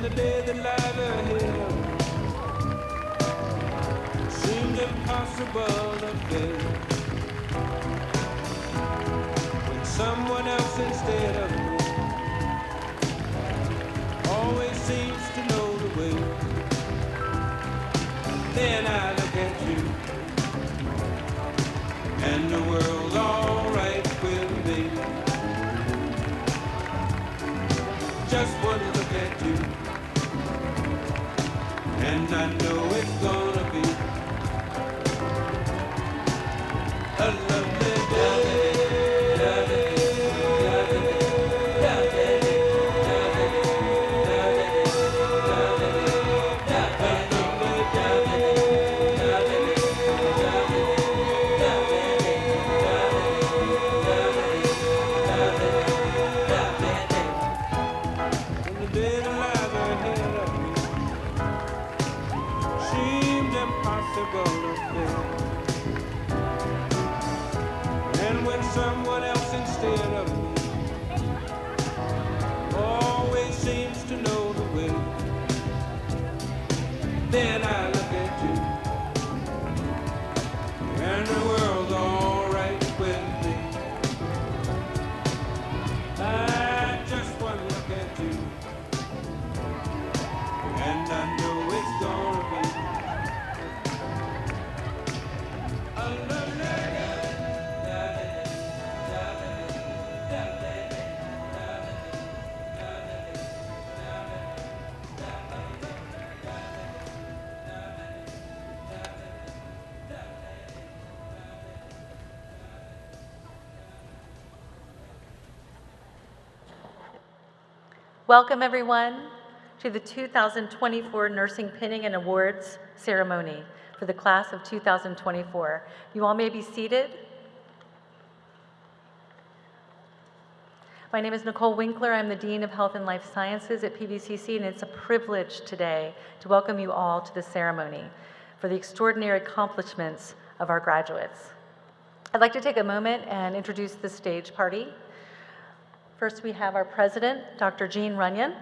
the day that lies ahead seems impossible to face. When someone else instead of me always seems to know the way, then I look at you and the world's alright with me. Just one look at you and I know it's gonna be a lovely day. When the day that lies ahead of me seems impossible to face, and when someone else instead of me always seems to know the way, then I look at you and the world's alright with me. I just want to look at you and I know it's gonna be a lovely Welcome, everyone, to the 2024 Nursing Pinning and Awards ceremony for the class of 2024. You all may be seated. My name is Nicole Winkler. I'm the Dean of Health and Life Sciences at PVCC, and it's a privilege today to welcome you all to the ceremony for the extraordinary accomplishments of our graduates. I'd like to take a moment and introduce the stage party. First, we have our president, Dr. Jean Runyon.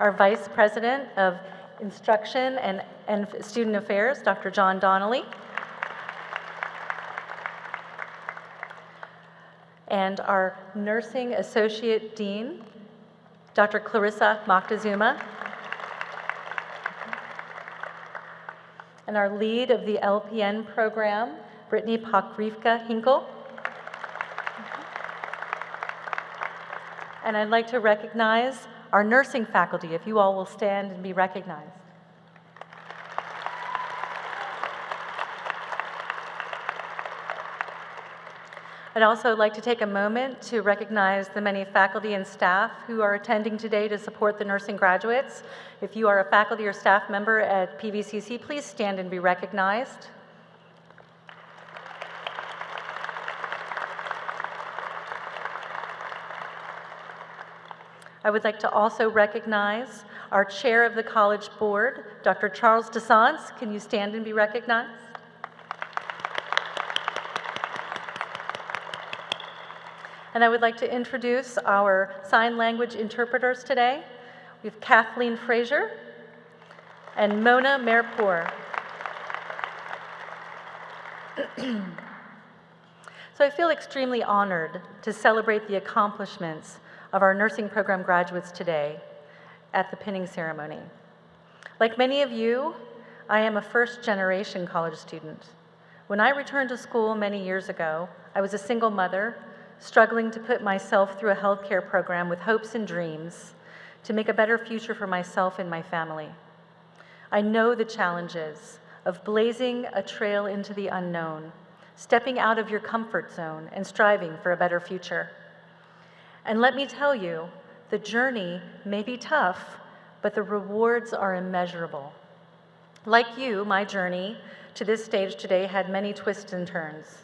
Our vice president of instruction and student affairs, Dr. John Donnelly. And our nursing associate dean, Dr. Clarissa Moctezuma. And our lead of the LPN program, Brittany Pokrivka Hinkle. And I'd like to recognize our nursing faculty, if you all will stand and be recognized. I'd also like to take a moment to recognize the many faculty and staff who are attending today to support the nursing graduates. If you are a faculty or staff member at PVCC, please stand and be recognized. I would like to also recognize our chair of the College Board, Dr. Charles DeSance. Can you stand and be recognized? And I would like to introduce our sign language interpreters today. We have Kathleen Frazier and Mona Merpour. So I feel extremely honored to celebrate the accomplishments of our nursing program graduates today at the pinning ceremony. Like many of you, I am a first-generation college student. When I returned to school many years ago, I was a single mother, struggling to put myself through a healthcare program with hopes and dreams to make a better future for myself and my family. I know the challenges of blazing a trail into the unknown, stepping out of your comfort zone and striving for a better future. And let me tell you, the journey may be tough, but the rewards are immeasurable. Like you, my journey to this stage today had many twists and turns.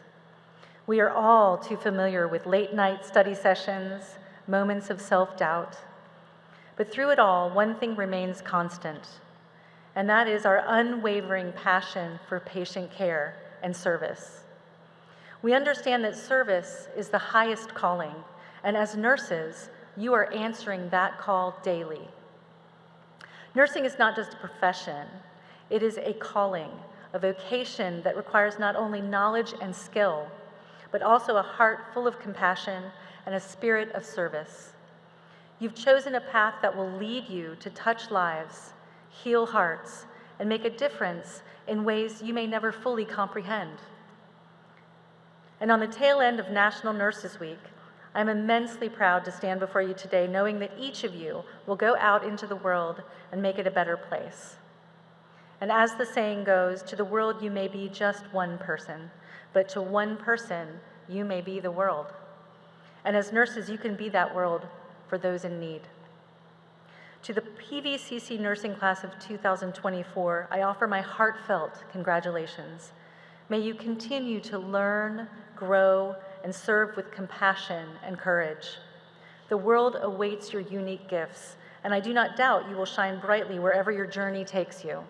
We are all too familiar with late-night study sessions, moments of self-doubt. But through it all, one thing remains constant, and that is our unwavering passion for patient care and service. We understand that service is the highest calling, And as nurses, you are answering that call daily. Nursing is not just a profession, it is a calling, a vocation that requires not only knowledge and skill, but also a heart full of compassion and a spirit of service. You've chosen a path that will lead you to touch lives, heal hearts, and make a difference in ways you may never fully comprehend. And on the tail end of National Nurses Week, I'm immensely proud to stand before you today knowing that each of you will go out into the world and make it a better place. And as the saying goes, to the world you may be just one person, but to one person you may be the world. And as nurses, you can be that world for those in need. To the PVCC nursing class of 2024, I offer my heartfelt congratulations. May you continue to learn, grow, and serve with compassion and courage. The world awaits your unique gifts, and I do not doubt you will shine brightly wherever your journey takes you.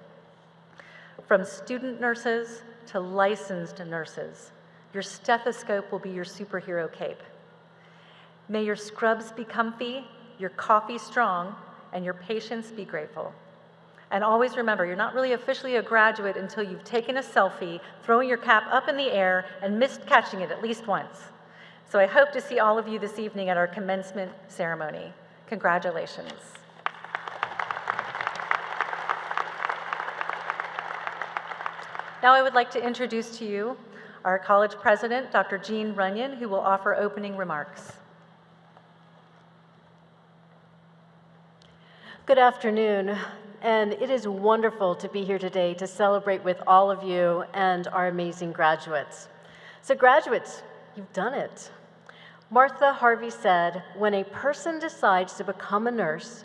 From student nurses to licensed nurses, your stethoscope will be your superhero cape. May your scrubs be comfy, your coffee strong, and your patients be grateful. And always remember, you're not really officially a graduate until you've taken a selfie, throwing your cap up in the air, and missed catching it at least once. So I hope to see all of you this evening at our commencement ceremony. Congratulations. Now I would like to introduce to you our college president, Dr. Jean Runyon, who will offer opening remarks. Good afternoon, and it is wonderful to be here today to celebrate with all of you and our amazing graduates. So graduates, you've done it. Martha Harvey said, when a person decides to become a nurse,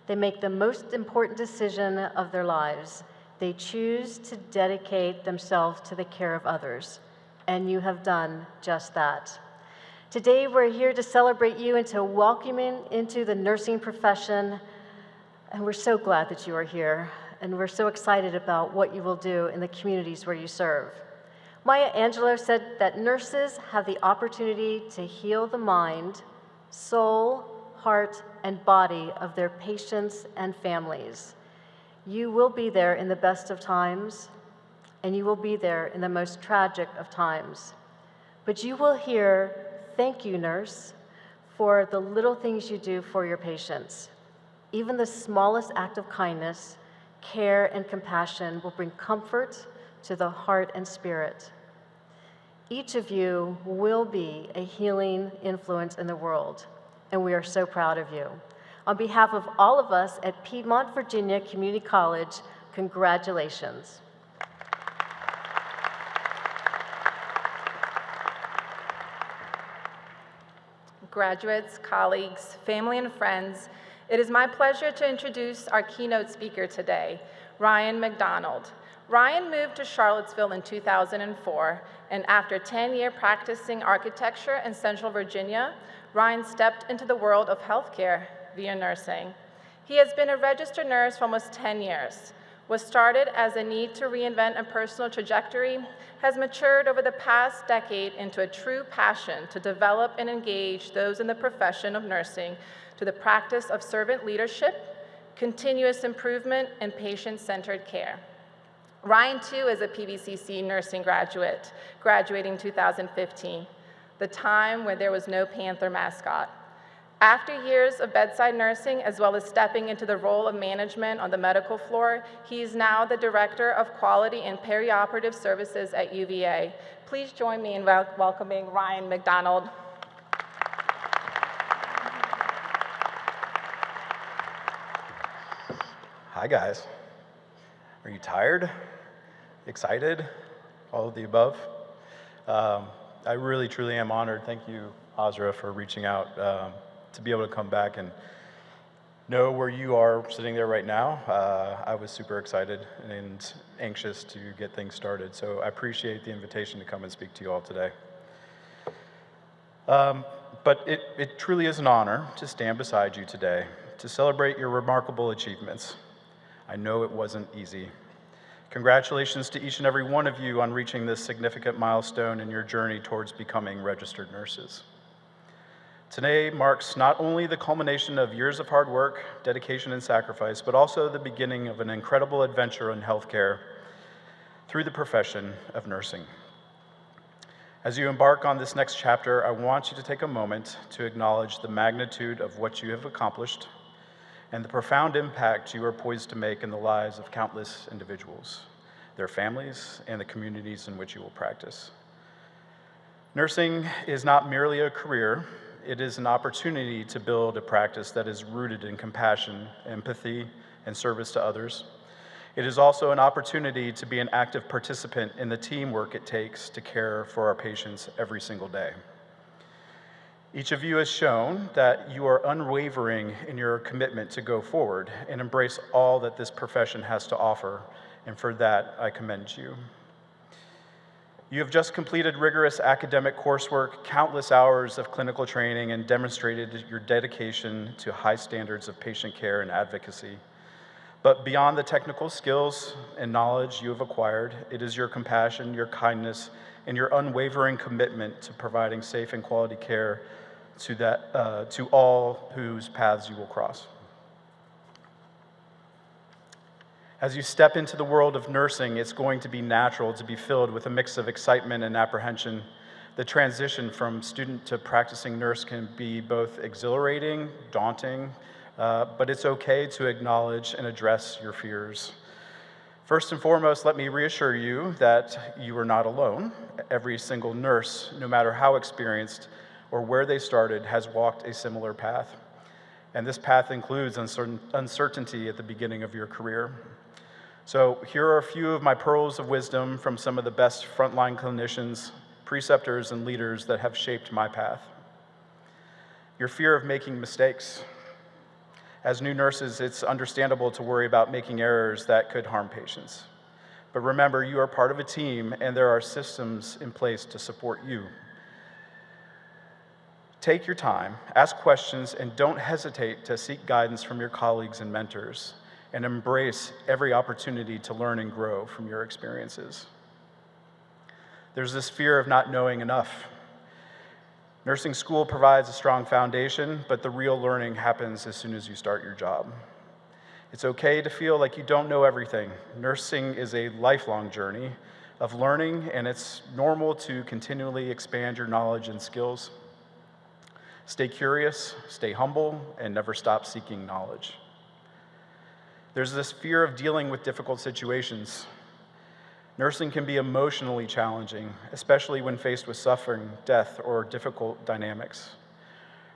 they make the most important decision of their lives. They choose to dedicate themselves to the care of others, and you have done just that. Today, we're here to celebrate you and to welcome you into the nursing profession, and we're so glad that you are here, and we're so excited about what you will do in the communities where you serve. Maya Angelou said that nurses have the opportunity to heal the mind, soul, heart, and body of their patients and families. You will be there in the best of times, and you will be there in the most tragic of times. But you will hear, thank you, nurse, for the little things you do for your patients. Even the smallest act of kindness, care, and compassion will bring comfort to the heart and spirit. Each of you will be a healing influence in the world, and we are so proud of you. On behalf of all of us at Piedmont, Virginia Community College, congratulations. Graduates, colleagues, family, and friends, it is my pleasure to introduce our keynote speaker today, Ryan McDonald. Ryan moved to Charlottesville in 2004, and after 10 years practicing architecture in Central Virginia, Ryan stepped into the world of healthcare via nursing. He has been a registered nurse for almost 10 years. What started as a need to reinvent a personal trajectory has matured over the past decade into a true passion to develop and engage those in the profession of nursing to the practice of servant leadership, continuous improvement, and patient-centered care. Ryan, too, is a PVCC nursing graduate, graduating 2015, the time when there was no Panther mascot. After years of bedside nursing, as well as stepping into the role of management on the medical floor, he is now the Director of Quality and Perioperative Services at UVA. Please join me in welcoming Ryan McDonald. Hi, guys. Are you tired? Excited? All of the above? I really, truly am honored. Thank you, Azra, for reaching out to be able to come back and know where you are sitting there right now. I was super excited and anxious to get things started, so I appreciate the invitation to come and speak to you all today. But it truly is an honor to stand beside you today to celebrate your remarkable achievements. I know it wasn't easy. Congratulations to each and every one of you on reaching this significant milestone in your journey towards becoming registered nurses. Today marks not only the culmination of years of hard work, dedication, and sacrifice, but also the beginning of an incredible adventure in healthcare through the profession of nursing. As you embark on this next chapter, I want you to take a moment to acknowledge the magnitude of what you have accomplished and the profound impact you are poised to make in the lives of countless individuals, their families, and the communities in which you will practice. Nursing is not merely a career, it is an opportunity to build a practice that is rooted in compassion, empathy, and service to others. It is also an opportunity to be an active participant in the teamwork it takes to care for our patients every single day. Each of you has shown that you are unwavering in your commitment to go forward and embrace all that this profession has to offer, and for that, I commend you. You have just completed rigorous academic coursework, countless hours of clinical training, and demonstrated your dedication to high standards of patient care and advocacy. But beyond the technical skills and knowledge you have acquired, it is your compassion, your kindness, and your unwavering commitment to providing safe and quality care to all whose paths you will cross. As you step into the world of nursing, it's going to be natural to be filled with a mix of excitement and apprehension. The transition from student to practicing nurse can be both exhilarating, daunting, but it's okay to acknowledge and address your fears. First and foremost, let me reassure you that you are not alone. Every single nurse, no matter how experienced or where they started, has walked a similar path. And this path includes uncertainty at the beginning of your career. So here are a few of my pearls of wisdom from some of the best frontline clinicians, preceptors, and leaders that have shaped my path. Your fear of making mistakes. As new nurses, it's understandable to worry about making errors that could harm patients. But remember, you are part of a team, and there are systems in place to support you. Take your time, ask questions, and don't hesitate to seek guidance from your colleagues and mentors, and embrace every opportunity to learn and grow from your experiences. There's this fear of not knowing enough. Nursing school provides a strong foundation, but the real learning happens as soon as you start your job. It's okay to feel like you don't know everything. Nursing is a lifelong journey of learning, and it's normal to continually expand your knowledge and skills. Stay curious, stay humble, and never stop seeking knowledge. There's this fear of dealing with difficult situations. Nursing can be emotionally challenging, especially when faced with suffering, death, or difficult dynamics.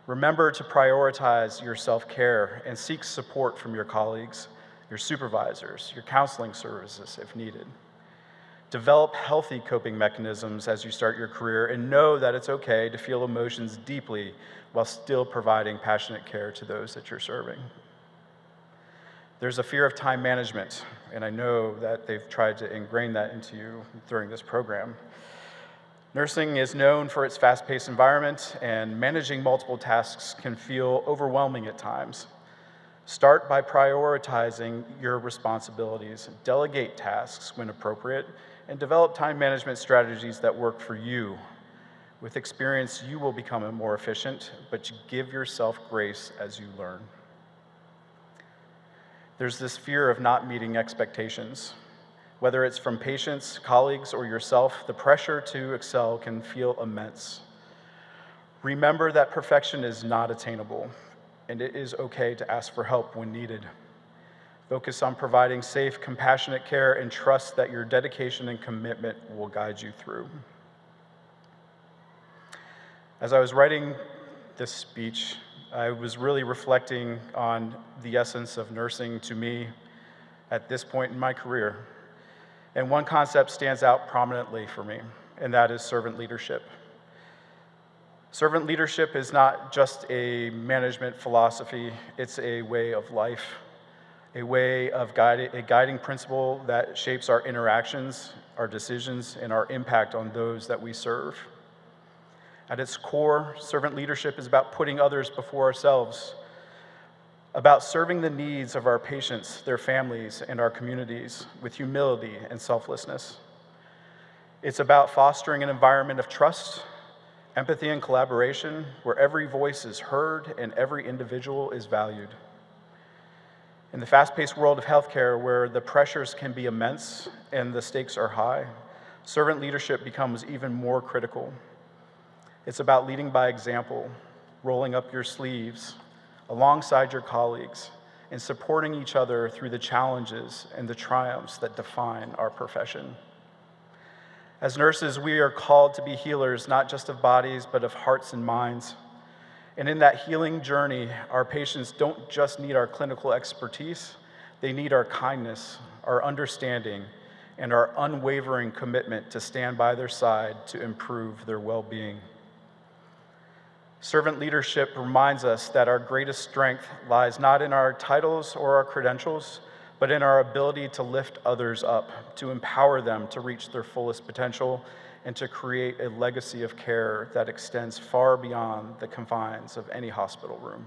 Remember to prioritize your self-care and seek support from your colleagues, your supervisors, your counseling services if needed. Develop healthy coping mechanisms as you start your career, and know that it's okay to feel emotions deeply while still providing passionate care to those that you're serving. There's a fear of time management, and I know that they've tried to ingrain that into you during this program. Nursing is known for its fast-paced environment, and managing multiple tasks can feel overwhelming at times. Start by prioritizing your responsibilities, delegate tasks when appropriate, and develop time management strategies that work for you. With experience, you will become more efficient, but you give yourself grace as you learn. There's this fear of not meeting expectations. Whether it's from patients, colleagues, or yourself, the pressure to excel can feel immense. Remember that perfection is not attainable, and it is okay to ask for help when needed. Focus on providing safe, compassionate care, and trust that your dedication and commitment will guide you through. As I was writing this speech, I was really reflecting on the essence of nursing to me at this point in my career. And one concept stands out prominently for me, and that is servant leadership. Servant leadership is not just a management philosophy, it's a way of life, a guiding principle that shapes our interactions, our decisions, and our impact on those that we serve. At its core, servant leadership is about putting others before ourselves, about serving the needs of our patients, their families, and our communities with humility and selflessness. It's about fostering an environment of trust, Empathy and collaboration, where every voice is heard and every individual is valued. In the fast-paced world of healthcare, where the pressures can be immense and the stakes are high, servant leadership becomes even more critical. It's about leading by example, rolling up your sleeves alongside your colleagues, and supporting each other through the challenges and the triumphs that define our profession. As nurses, we are called to be healers, not just of bodies, but of hearts and minds. And in that healing journey, our patients don't just need our clinical expertise, they need our kindness, our understanding, and our unwavering commitment to stand by their side to improve their well-being. Servant leadership reminds us that our greatest strength lies not in our titles or our credentials, but in our ability to lift others up, to empower them to reach their fullest potential, and to create a legacy of care that extends far beyond the confines of any hospital room.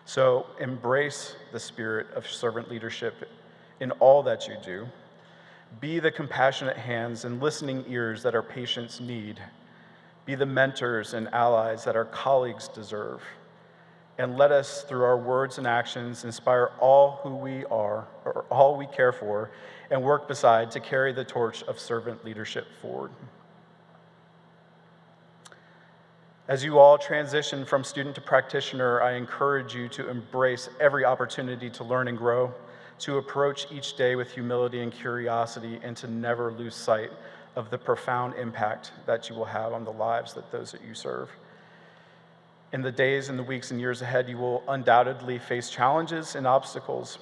So embrace the spirit of servant leadership in all that you do. Be the compassionate hands and listening ears that our patients need. Be the mentors and allies that our colleagues deserve. And let us, through our words and actions, inspire all who we are, or all we care for, and work beside to carry the torch of servant leadership forward. As you all transition from student to practitioner, I encourage you to embrace every opportunity to learn and grow, to approach each day with humility and curiosity, and to never lose sight of the profound impact that you will have on the lives that those that you serve. In the days and the weeks and years ahead, you will undoubtedly face challenges and obstacles,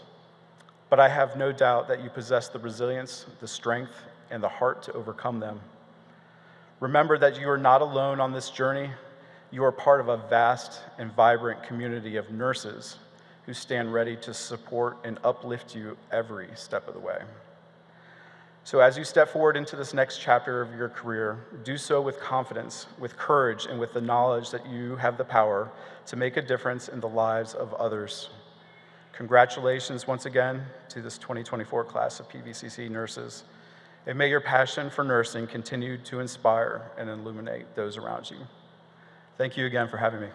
but I have no doubt that you possess the resilience, the strength, and the heart to overcome them. Remember that you are not alone on this journey. You are part of a vast and vibrant community of nurses who stand ready to support and uplift you every step of the way. So as you step forward into this next chapter of your career, do so with confidence, with courage, and with the knowledge that you have the power to make a difference in the lives of others. Congratulations once again to this 2024 class of PVCC nurses, and may your passion for nursing continue to inspire and illuminate those around you. Thank you again for having me.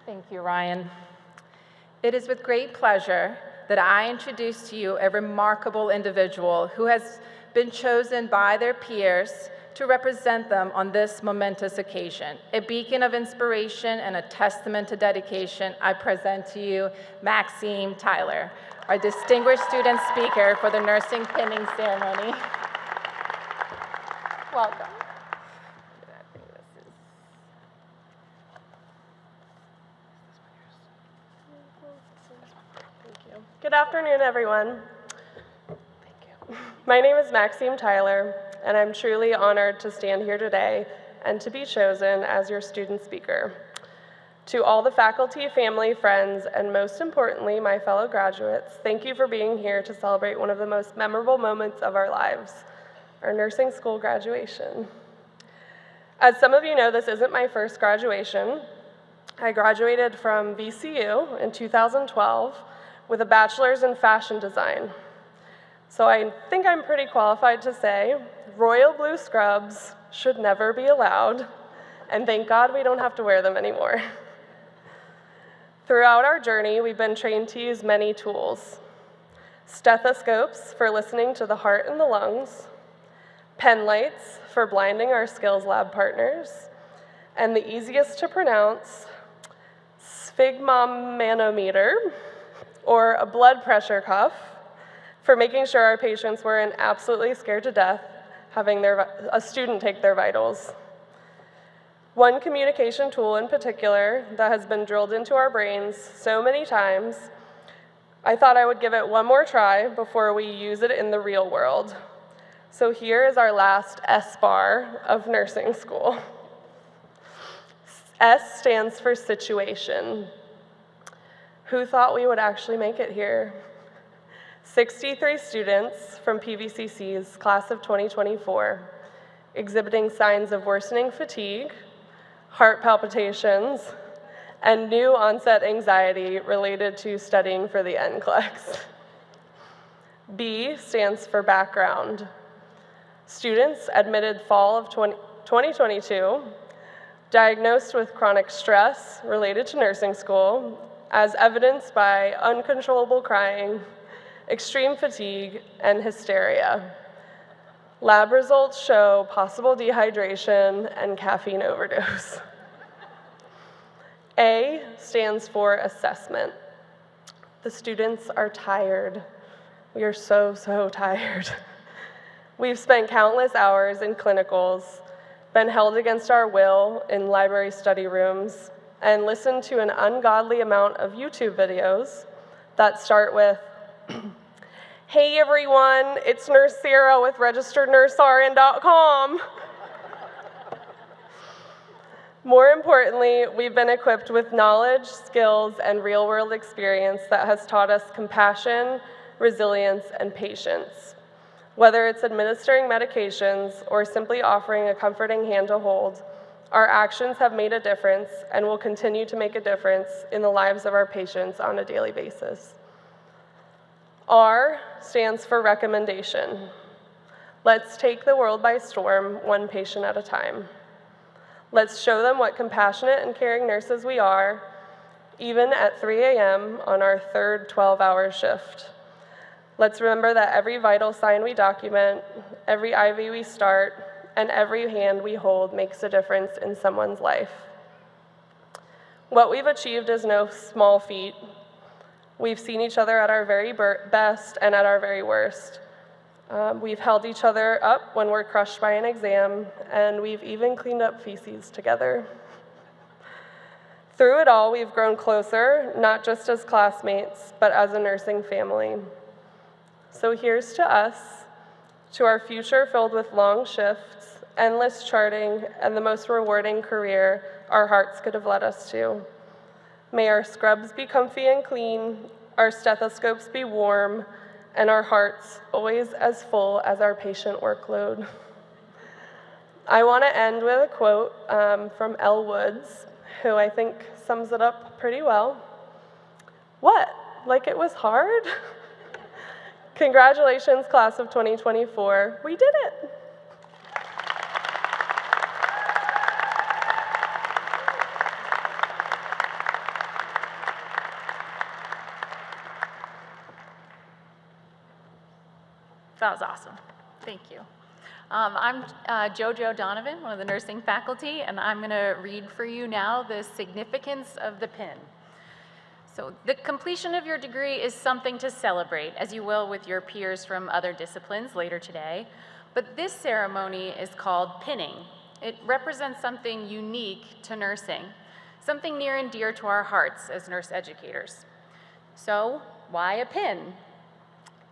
Thank you, Ryan. It is with great pleasure that I introduce to you a remarkable individual who has been chosen by their peers to represent them on this momentous occasion. A beacon of inspiration and a testament to dedication, I present to you Maxime Tyler, our distinguished student speaker for the nursing pinning ceremony. Welcome. Good afternoon, everyone. My name is Maxime Tyler, and I'm truly honored to stand here today and to be chosen as your student speaker. To all the faculty, family, friends, and most importantly, my fellow graduates, thank you for being here to celebrate one of the most memorable moments of our lives, our nursing school graduation. As some of you know, this isn't my first graduation. I graduated from VCU in 2012 with a bachelor's in fashion design. So I think I'm pretty qualified to say royal blue scrubs should never be allowed, and thank God we don't have to wear them anymore. Throughout our journey, we've been trained to use many tools. Stethoscopes for listening to the heart and the lungs, pen lights for blinding our skills lab partners, and the easiest to pronounce, sphygmomanometer, or a blood pressure cuff, for making sure our patients weren't absolutely scared to death having a student take their vitals. One communication tool in particular that has been drilled into our brains so many times, I thought I would give it one more try before we use it in the real world. So here is our last S-bar of nursing school. S stands for situation. Who thought we would actually make it here? 63 students from PVCC's class of 2024, exhibiting signs of worsening fatigue, heart palpitations, and new onset anxiety related to studying for the NCLEX. B stands for background. Students admitted fall of 2022, diagnosed with chronic stress related to nursing school, as evidenced by uncontrollable crying, extreme fatigue, and hysteria. Lab results show possible dehydration and caffeine overdose. A stands for assessment. The students are tired. We are so, so tired. We've spent countless hours in clinicals, been held against our will in library study rooms, and listened to an ungodly amount of YouTube videos that start with, "Hey everyone, it's Nurse Sarah with registerednursern.com. More importantly, we've been equipped with knowledge, skills, and real-world experience that has taught us compassion, resilience, and patience. Whether it's administering medications or simply offering a comforting hand to hold, our actions have made a difference and will continue to make a difference in the lives of our patients on a daily basis. R stands for recommendation. Let's take the world by storm, one patient at a time. Let's show them what compassionate and caring nurses we are, even at 3 a.m. on our third 12-hour shift. Let's remember that every vital sign we document, every IV we start, and every hand we hold makes a difference in someone's life. What we've achieved is no small feat. We've seen each other at our very best and at our very worst. We've held each other up when we're crushed by an exam, and we've even cleaned up feces together. Through it all, we've grown closer, not just as classmates, but as a nursing family. So here's to us, to our future filled with long shifts, endless charting, and the most rewarding career our hearts could have led us to. May our scrubs be comfy and clean, our stethoscopes be warm, and our hearts always as full as our patient workload. I want to end with a quote from Elle Woods, who I think sums it up pretty well. What? Like it was hard? Congratulations, class of 2024. We did it. That was awesome. Thank you. I'm JoJo Donovan, one of the nursing faculty, and I'm going to read for you now the significance of the pin. So the completion of your degree is something to celebrate, as you will with your peers from other disciplines later today. But this ceremony is called pinning. It represents something unique to nursing, something near and dear to our hearts as nurse educators. So why a pin?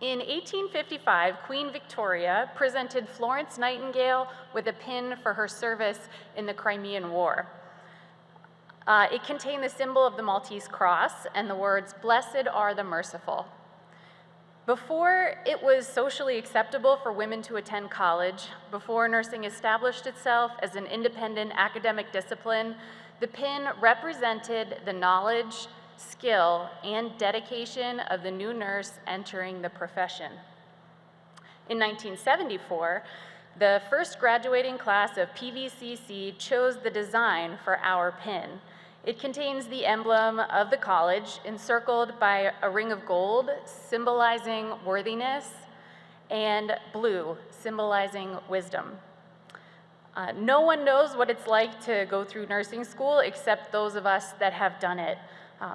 In 1855, Queen Victoria presented Florence Nightingale with a pin for her service in the Crimean War. It contained the symbol of the Maltese cross and the words, "Blessed are the merciful." Before it was socially acceptable for women to attend college, before nursing established itself as an independent academic discipline, the pin represented the knowledge, skill, and dedication of the new nurse entering the profession. In 1974, the first graduating class of PVCC chose the design for our pin. It contains the emblem of the college encircled by a ring of gold symbolizing worthiness and blue symbolizing wisdom. No one knows what it's like to go through nursing school except those of us that have done it.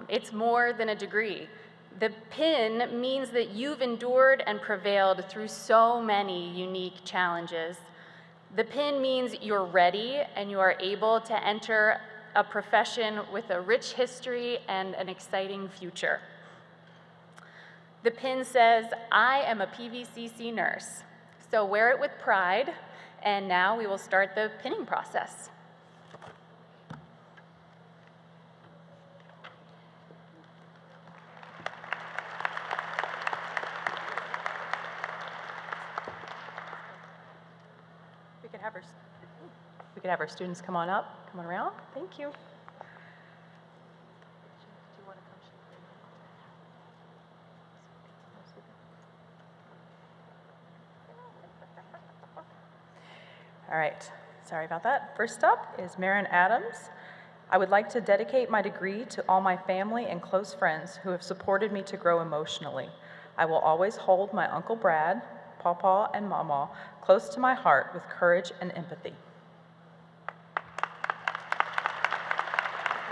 It's more than a degree. The pin means that you've endured and prevailed through so many unique challenges. The pin means you're ready and you are able to enter a profession with a rich history and an exciting future. The pin says, "I am a PVCC nurse." So wear it with pride, and now we will start the pinning process. We could have our students come on up, come on around. Thank you. All right, sorry about that. First up is Marin Adams. I would like to dedicate my degree to all my family and close friends who have supported me to grow emotionally. I will always hold my Uncle Brad, Pawpaw, and Mama close to my heart with courage and empathy.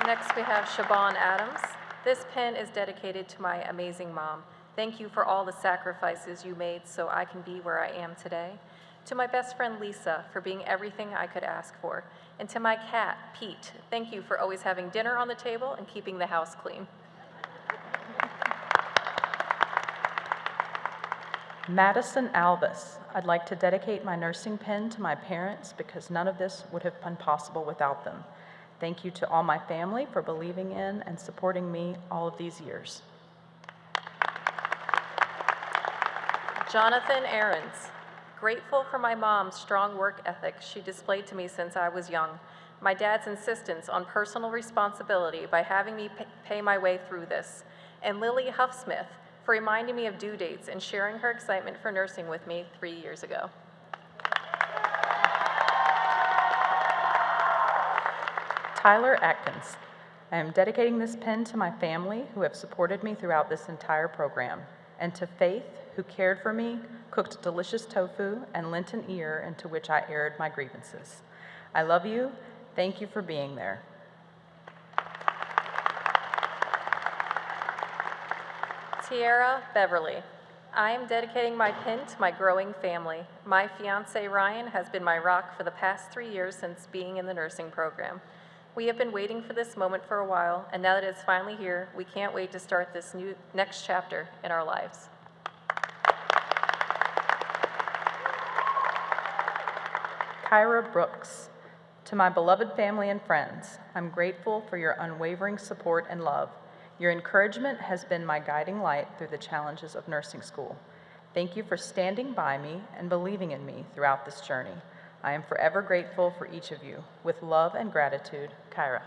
Next, we have Siobhan Adams. This pin is dedicated to my amazing mom. Thank you for all the sacrifices you made so I can be where I am today. To my best friend Lisa for being everything I could ask for. And to my cat, Pete, thank you for always having dinner on the table and keeping the house clean. Madison Alvis. I'd like to dedicate my nursing pin to my parents because none of this would have been possible without them. Thank you to all my family for believing in and supporting me all of these years. Jonathan Ahrens. Grateful for my mom's strong work ethic she displayed to me since I was young. My dad's insistence on personal responsibility by having me pay my way through this. And Lily Huffsmith for reminding me of due dates and sharing her excitement for nursing with me 3 years ago. Tyler Atkins. I am dedicating this pin to my family who have supported me throughout this entire program, and to Faith, who cared for me, cooked delicious tofu, and lent an ear into which I aired my grievances. I love you. Thank you for being there. Tiara Beverly. I am dedicating my pin to my growing family. My fiance Ryan has been my rock for the past 3 years since being in the nursing program. We have been waiting for this moment for a while, and now that it's finally here, we can't wait to start this next chapter in our lives. Kyra Brooks. To my beloved family and friends, I'm grateful for your unwavering support and love. Your encouragement has been my guiding light through the challenges of nursing school. Thank you for standing by me and believing in me throughout this journey. I am forever grateful for each of you. With love and gratitude, Kyra.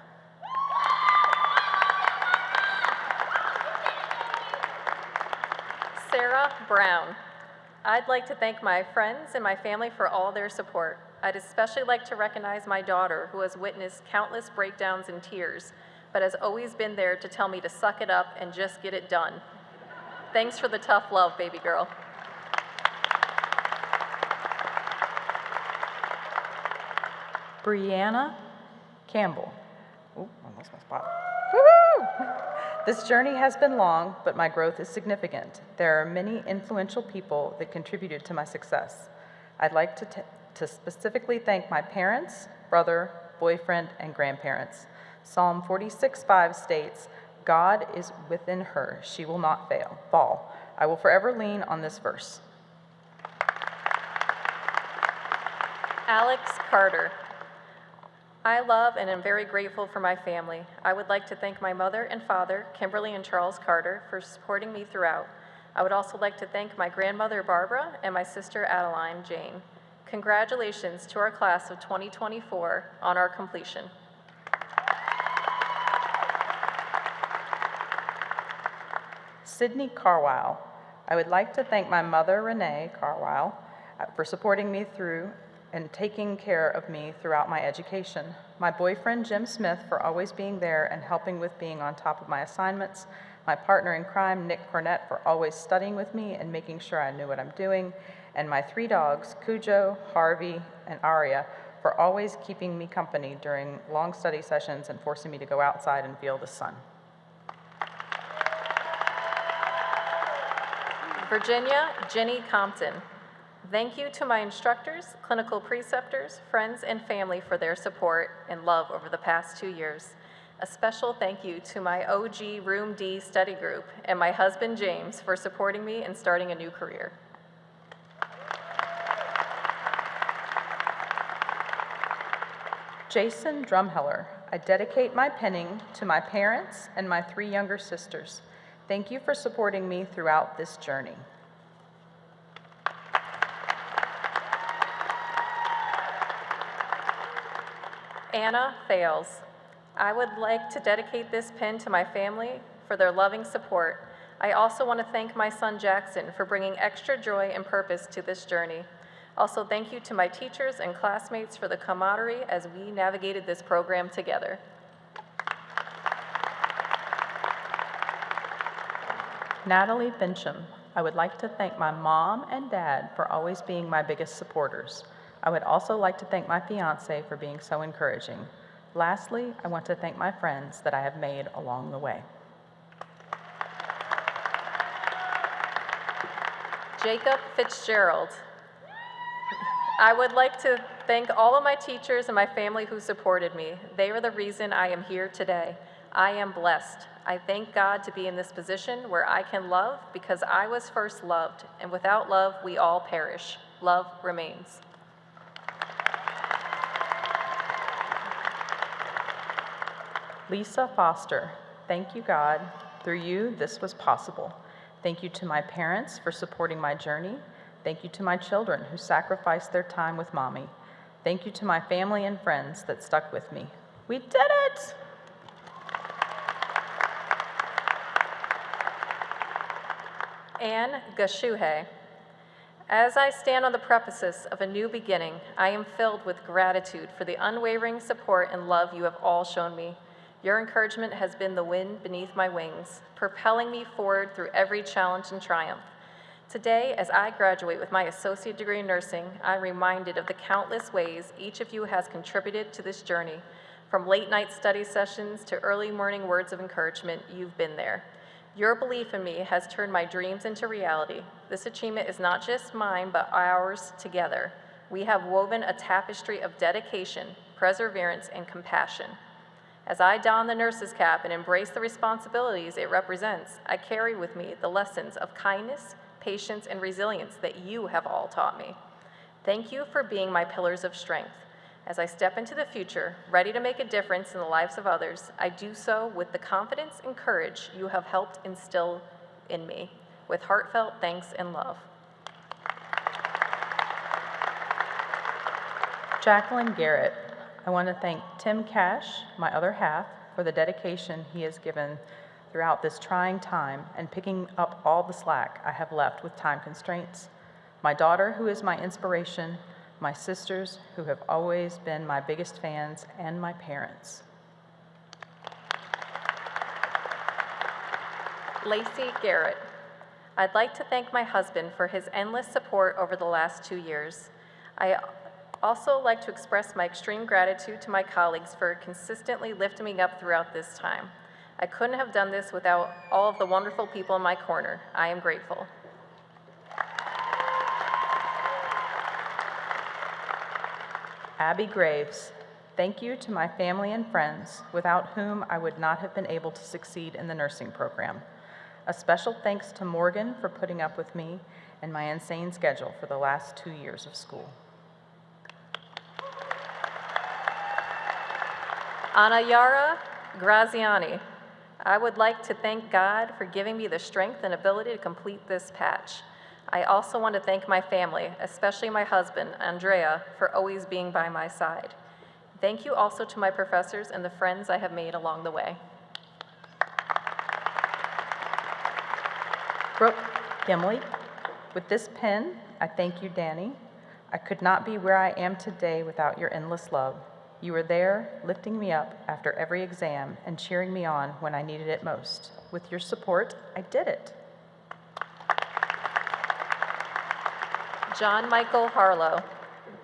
Sarah Brown. I'd like to thank my friends and my family for all their support. I'd especially like to recognize my daughter, who has witnessed countless breakdowns and tears, but has always been there to tell me to suck it up and just get it done. Thanks for the tough love, baby girl. Brianna Campbell. Ooh, I lost my spot. Woo-hoo! This journey has been long, but my growth is significant. There are many influential people that contributed to my success. I'd like to specifically thank my parents, brother, boyfriend, and grandparents. Psalm 46:5 states, God is within her, she will not fall. I will forever lean on this verse. Alex Carter. I love and am very grateful for my family. I would like to thank my mother and father, Kimberly and Charles Carter, for supporting me throughout. I would also like to thank my grandmother, Barbara, and my sister, Adeline Jane. Congratulations to our class of 2024 on our completion. Sydney Carwile. I would like to thank my mother, Renee Carwile, for supporting me through and taking care of me throughout my education. My boyfriend, Jim Smith, for always being there and helping with being on top of my assignments. My partner in crime, Nick Cornett, for always studying with me and making sure I knew what I'm doing. And my 3 dogs, Cujo, Harvey, and Aria, for always keeping me company during long study sessions and forcing me to go outside and feel the sun. Virginia Jenny Compton. Thank you to my instructors, clinical preceptors, friends, and family for their support and love over the past 2 years. A special thank you to my OG Room D study group and my husband, James, for supporting me and starting a new career. Jason Drumheller. I dedicate my pinning to my parents and my 3 younger sisters. Thank you for supporting me throughout this journey. Anna Fales. I would like to dedicate this pin to my family for their loving support. I also want to thank my son Jackson for bringing extra joy and purpose to this journey. Also, thank you to my teachers and classmates for the camaraderie as we navigated this program together. Natalie Fincham, I would like to thank my mom and dad for always being my biggest supporters. I would also like to thank my fiance for being so encouraging. Lastly, I want to thank my friends that I have made along the way. Jacob Fitzgerald. I would like to thank all of my teachers and my family who supported me. They are the reason I am here today. I am blessed. I thank God to be in this position where I can love because I was first loved, and without love, we all perish. Love remains. Lisa Foster, thank you, God. Through you, this was possible. Thank you to my parents for supporting my journey. Thank you to my children who sacrificed their time with Mommy. Thank you to my family and friends that stuck with me. We did it! Anne Gashuhe. As I stand on the precipice of a new beginning, I am filled with gratitude for the unwavering support and love you have all shown me. Your encouragement has been the wind beneath my wings, propelling me forward through every challenge and triumph. Today, as I graduate with my associate degree in nursing, I'm reminded of the countless ways each of you has contributed to this journey. From late night study sessions to early morning words of encouragement, you've been there. Your belief in me has turned my dreams into reality. This achievement is not just mine, but ours together. We have woven a tapestry of dedication, perseverance, and compassion. As I don the nurse's cap and embrace the responsibilities it represents, I carry with me the lessons of kindness, patience, and resilience that you have all taught me. Thank you for being my pillars of strength. As I step into the future, ready to make a difference in the lives of others, I do so with the confidence and courage you have helped instill in me, with heartfelt thanks and love. Jacqueline Garrett, I want to thank Tim Cash, my other half, for the dedication he has given throughout this trying time and picking up all the slack I have left with time constraints. My daughter, who is my inspiration, my sisters, who have always been my biggest fans, and my parents. Lacey Garrett. I'd like to thank my husband for his endless support over the last 2 years. I also like to express my extreme gratitude to my colleagues for consistently lifting me up throughout this time. I couldn't have done this without all of the wonderful people in my corner. I am grateful. Abby Graves, thank you to my family and friends, without whom I would not have been able to succeed in the nursing program. A special thanks to Morgan for putting up with me and my insane schedule for the last 2 years of school. Anayara Graziani. I would like to thank God for giving me the strength and ability to complete this patch. I also want to thank my family, especially my husband, Andrea, for always being by my side. Thank you also to my professors and the friends I have made along the way. Brooke Gimley, with this pen, I thank you, Danny. I could not be where I am today without your endless love. You were there, lifting me up after every exam and cheering me on when I needed it most. With your support, I did it. John Michael Harlow.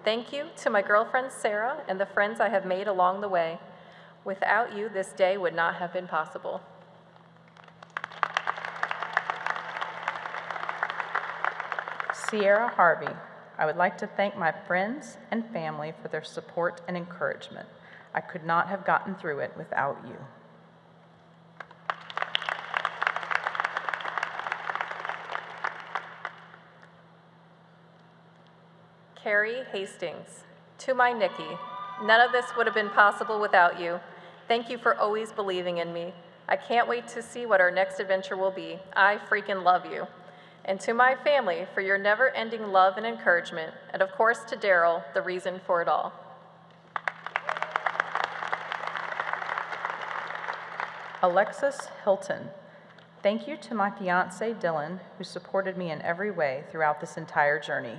Thank you to my girlfriend Sarah and the friends I have made along the way. Without you, this day would not have been possible. Sierra Harvey, I would like to thank my friends and family for their support and encouragement. I could not have gotten through it without you. Carrie Hastings. To my Nikki, none of this would have been possible without you. Thank you for always believing in me. I can't wait to see what our next adventure will be. I freaking love you. And to my family for your never-ending love and encouragement. And of course to Daryl, the reason for it all. Alexis Hilton. Thank you to my fiance, Dylan, who supported me in every way throughout this entire journey.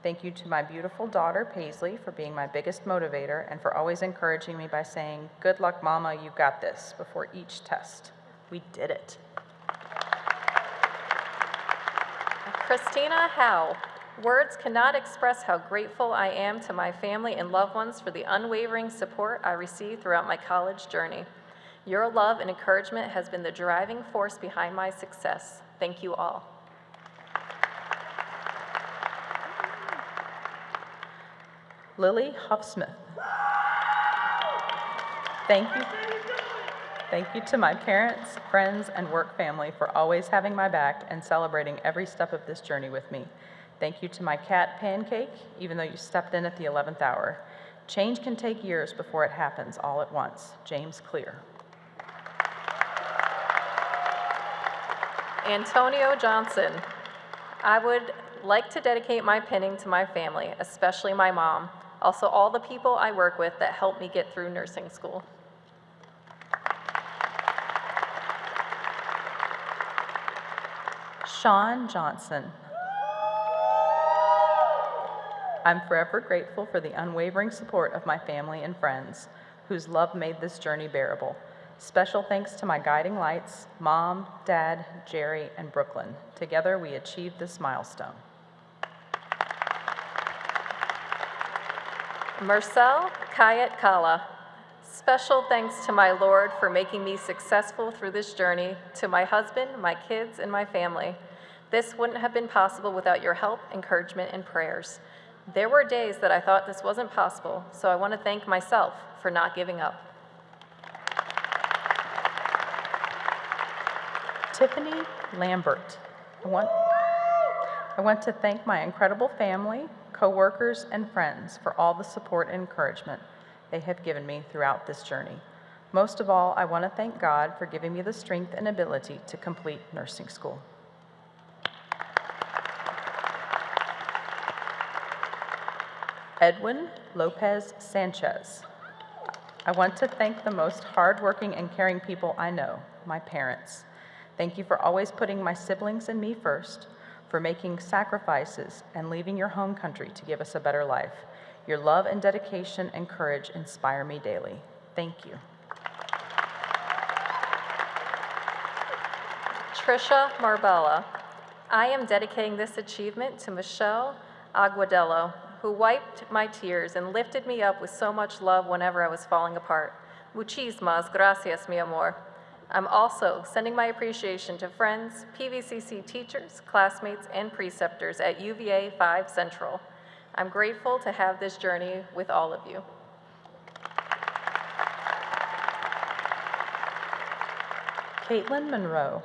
Thank you to my beautiful daughter, Paisley, for being my biggest motivator and for always encouraging me by saying, "Good luck, Mama, you got this," before each test. We did it. Christina Howe. Words cannot express how grateful I am to my family and loved ones for the unwavering support I received throughout my college journey. Your love and encouragement has been the driving force behind my success. Thank you all. Lily Huffsmith. Thank you. Thank you to my parents, friends, and work family for always having my back and celebrating every step of this journey with me. Thank you to my cat, Pancake, even though you stepped in at the 11th hour. Change can take years before it happens all at once. James Clear. Antonio Johnson. I would like to dedicate my pinning to my family, especially my mom. Also, all the people I work with that helped me get through nursing school. Sean Johnson. I'm forever grateful for the unwavering support of my family and friends, whose love made this journey bearable. Special thanks to my guiding lights, Mom, Dad, Jerry, and Brooklyn. Together, we achieved this milestone. Marcel Kayat Kala. Special thanks to my Lord for making me successful through this journey, to my husband, my kids, and my family. This wouldn't have been possible without your help, encouragement, and prayers. There were days that I thought this wasn't possible, so I want to thank myself for not giving up. Tiffany Lambert. I want to thank my incredible family, coworkers, and friends for all the support and encouragement they have given me throughout this journey. Most of all, I want to thank God for giving me the strength and ability to complete nursing school. Edwin Lopez Sanchez. I want to thank the most hardworking and caring people I know, my parents. Thank you for always putting my siblings and me first, for making sacrifices and leaving your home country to give us a better life. Your love and dedication and courage inspire me daily. Thank you. Trisha Marbella. I am dedicating this achievement to Michelle Aguadello, who wiped my tears and lifted me up with so much love whenever I was falling apart. Muchísimas gracias, mi amor. I'm also sending my appreciation to friends, PVCC teachers, classmates, and preceptors at UVA 5 Central. I'm grateful to have this journey with all of you. Caitlin Monroe.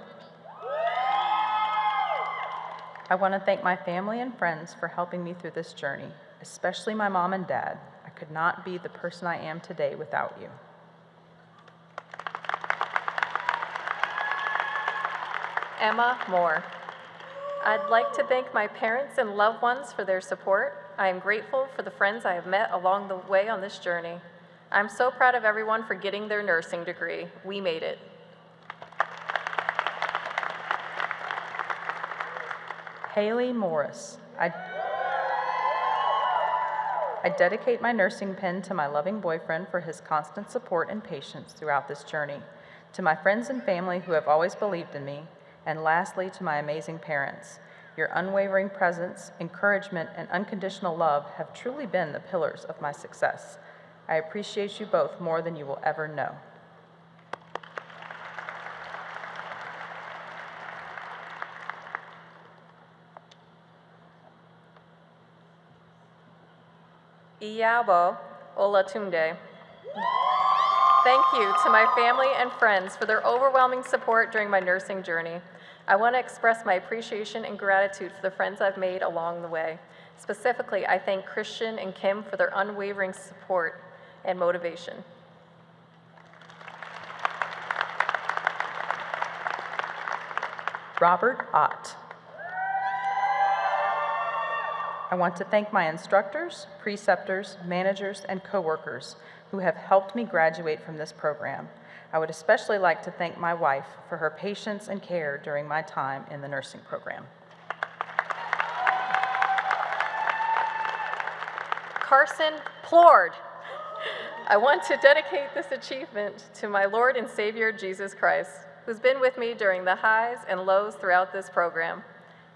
I want to thank my family and friends for helping me through this journey, especially my mom and dad. I could not be the person I am today without you. Emma Moore. I'd like to thank my parents and loved ones for their support. I am grateful for the friends I have met along the way on this journey. I'm so proud of everyone for getting their nursing degree. We made it. Haley Morris. I dedicate my nursing pin to my loving boyfriend for his constant support and patience throughout this journey, to my friends and family who have always believed in me, and lastly, to my amazing parents. Your unwavering presence, encouragement, and unconditional love have truly been the pillars of my success. I appreciate you both more than you will ever know. Iyabo Olatunde. Thank you to my family and friends for their overwhelming support during my nursing journey. I want to express my appreciation and gratitude for the friends I've made along the way. Specifically, I thank Christian and Kim for their unwavering support and motivation. Robert Ott. I want to thank my instructors, preceptors, managers, and coworkers who have helped me graduate from this program. I would especially like to thank my wife for her patience and care during my time in the nursing program. Carson Plord. I want to dedicate this achievement to my Lord and Savior, Jesus Christ, who's been with me during the highs and lows throughout this program,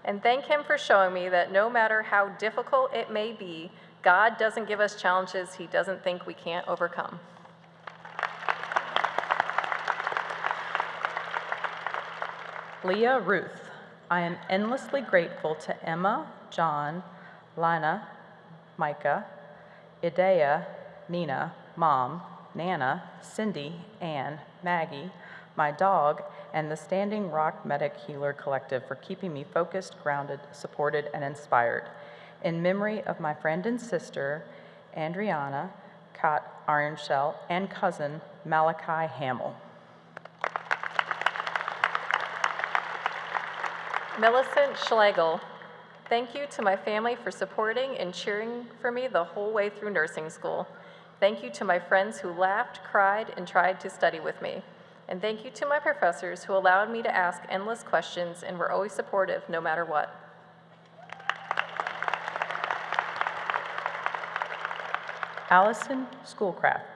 and thank him for showing me that no matter how difficult it may be, God doesn't give us challenges he doesn't think we can't overcome. Leah Ruth. I am endlessly grateful to Emma, John, Lana, Micah, Idea, Nina, Mom, Nana, Cindy, Ann, Maggie, my dog, and the Standing Rock Medic Healer Collective for keeping me focused, grounded, supported, and inspired. In memory of my friend and sister, Andriana, Kat Ironshell, and cousin, Malachi Hamill. Millicent Schlegel. Thank you to my family for supporting and cheering for me the whole way through nursing school. Thank you to my friends who laughed, cried, and tried to study with me. And thank you to my professors who allowed me to ask endless questions and were always supportive no matter what. Allison Schoolcraft.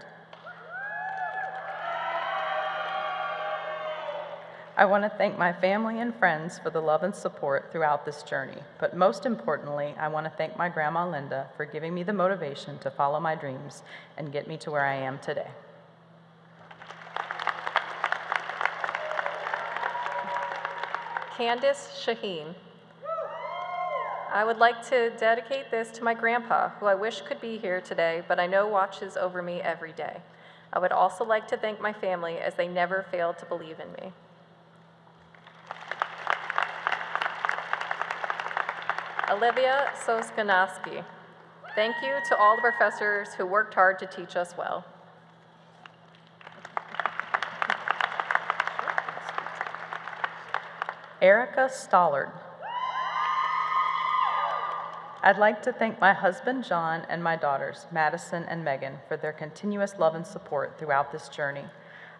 I want to thank my family and friends for the love and support throughout this journey, but most importantly, I want to thank my grandma Linda for giving me the motivation to follow my dreams and get me to where I am today. Candace Shaheen. I would like to dedicate this to my grandpa, who I wish could be here today, but I know watches over me every day. I would also like to thank my family, as they never failed to believe in me. Olivia Soskanaski. Thank you to all the professors who worked hard to teach us well. Erica Stollard. I'd like to thank my husband, John, and my daughters, Madison and Megan, for their continuous love and support throughout this journey.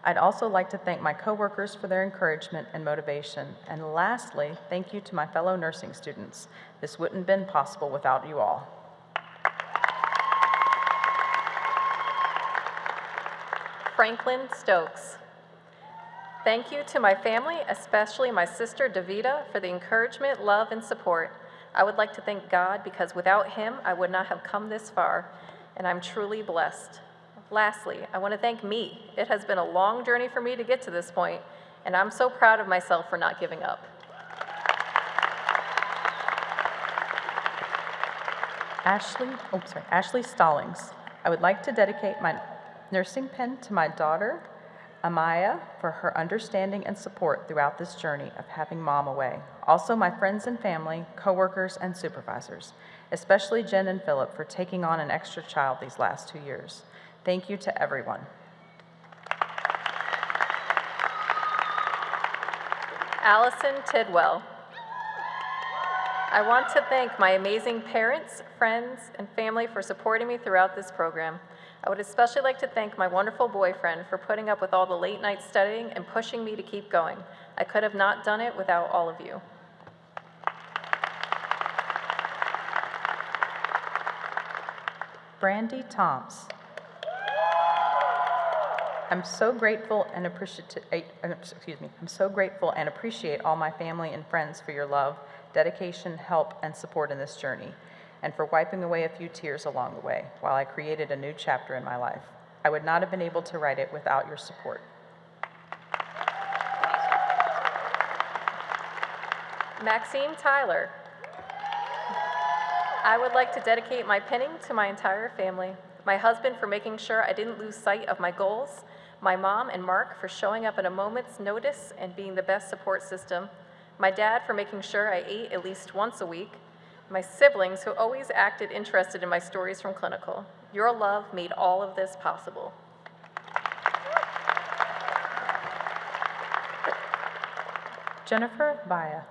I'd also like to thank my coworkers for their encouragement and motivation. And lastly, thank you to my fellow nursing students. This wouldn't have been possible without you all. Franklin Stokes. Thank you to my family, especially my sister Davida, for the encouragement, love, and support. I would like to thank God because without him, I would not have come this far, and I'm truly blessed. Lastly, I want to thank me. It has been a long journey for me to get to this point, and I'm so proud of myself for not giving up. Ashley Stallings. I would like to dedicate my nursing pen to my daughter, Amaya, for her understanding and support throughout this journey of having mom away. Also my friends and family, coworkers, and supervisors, especially Jen and Philip for taking on an extra child these last 2 years. Thank you to everyone. Allison Tidwell. I want to thank my amazing parents, friends, and family for supporting me throughout this program. I would especially like to thank my wonderful boyfriend for putting up with all the late night studying and pushing me to keep going. I could have not done it without all of you. Brandy Toms. I'm so grateful and appreciate all my family and friends for your love, dedication, help, and support in this journey, and for wiping away a few tears along the way while I created a new chapter in my life. I would not have been able to write it without your support. Maxine Tyler. I would like to dedicate my penning to my entire family. My husband for making sure I didn't lose sight of my goals. My mom and Mark for showing up at a moment's notice and being the best support system. My dad for making sure I ate at least once a week. My siblings who always acted interested in my stories from clinical. Your love made all of this possible. Jennifer Baya.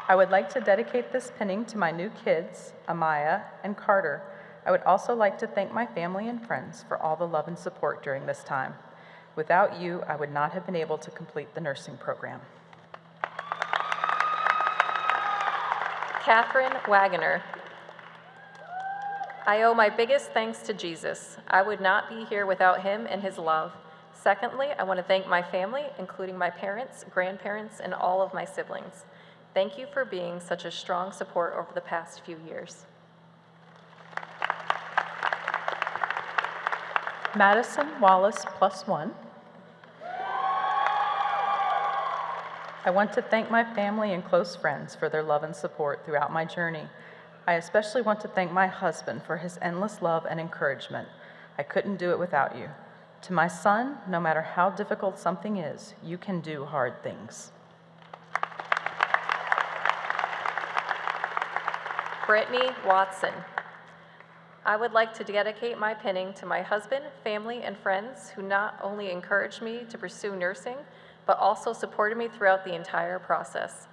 I would like to dedicate this pinning to my new kids, Amaya and Carter. I would also like to thank my family and friends for all the love and support during this time. Without you, I would not have been able to complete the nursing program. Catherine Wagoner. I owe my biggest thanks to Jesus. I would not be here without him and his love. Secondly, I want to thank my family, including my parents, grandparents, and all of my siblings. Thank you for being such a strong support over the past few years. Madison Wallace +1. I want to thank my family and close friends for their love and support throughout my journey. I especially want to thank my husband for his endless love and encouragement. I couldn't do it without you. To my son, no matter how difficult something is, you can do hard things. Brittany Watson. I would like to dedicate my pinning to my husband, family, and friends who not only encouraged me to pursue nursing, but also supported me throughout the entire process.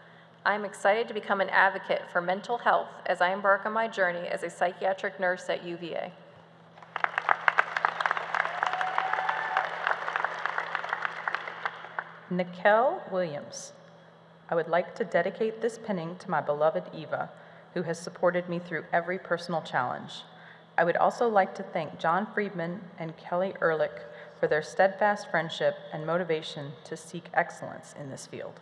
I am excited to become an advocate for mental health as I embark on my journey as a psychiatric nurse at UVA. Nikel Williams. I would like to dedicate this pinning to my beloved Eva, who has supported me through every personal challenge. I would also like to thank John Friedman and Kelly Ehrlich for their steadfast friendship and motivation to seek excellence in this field.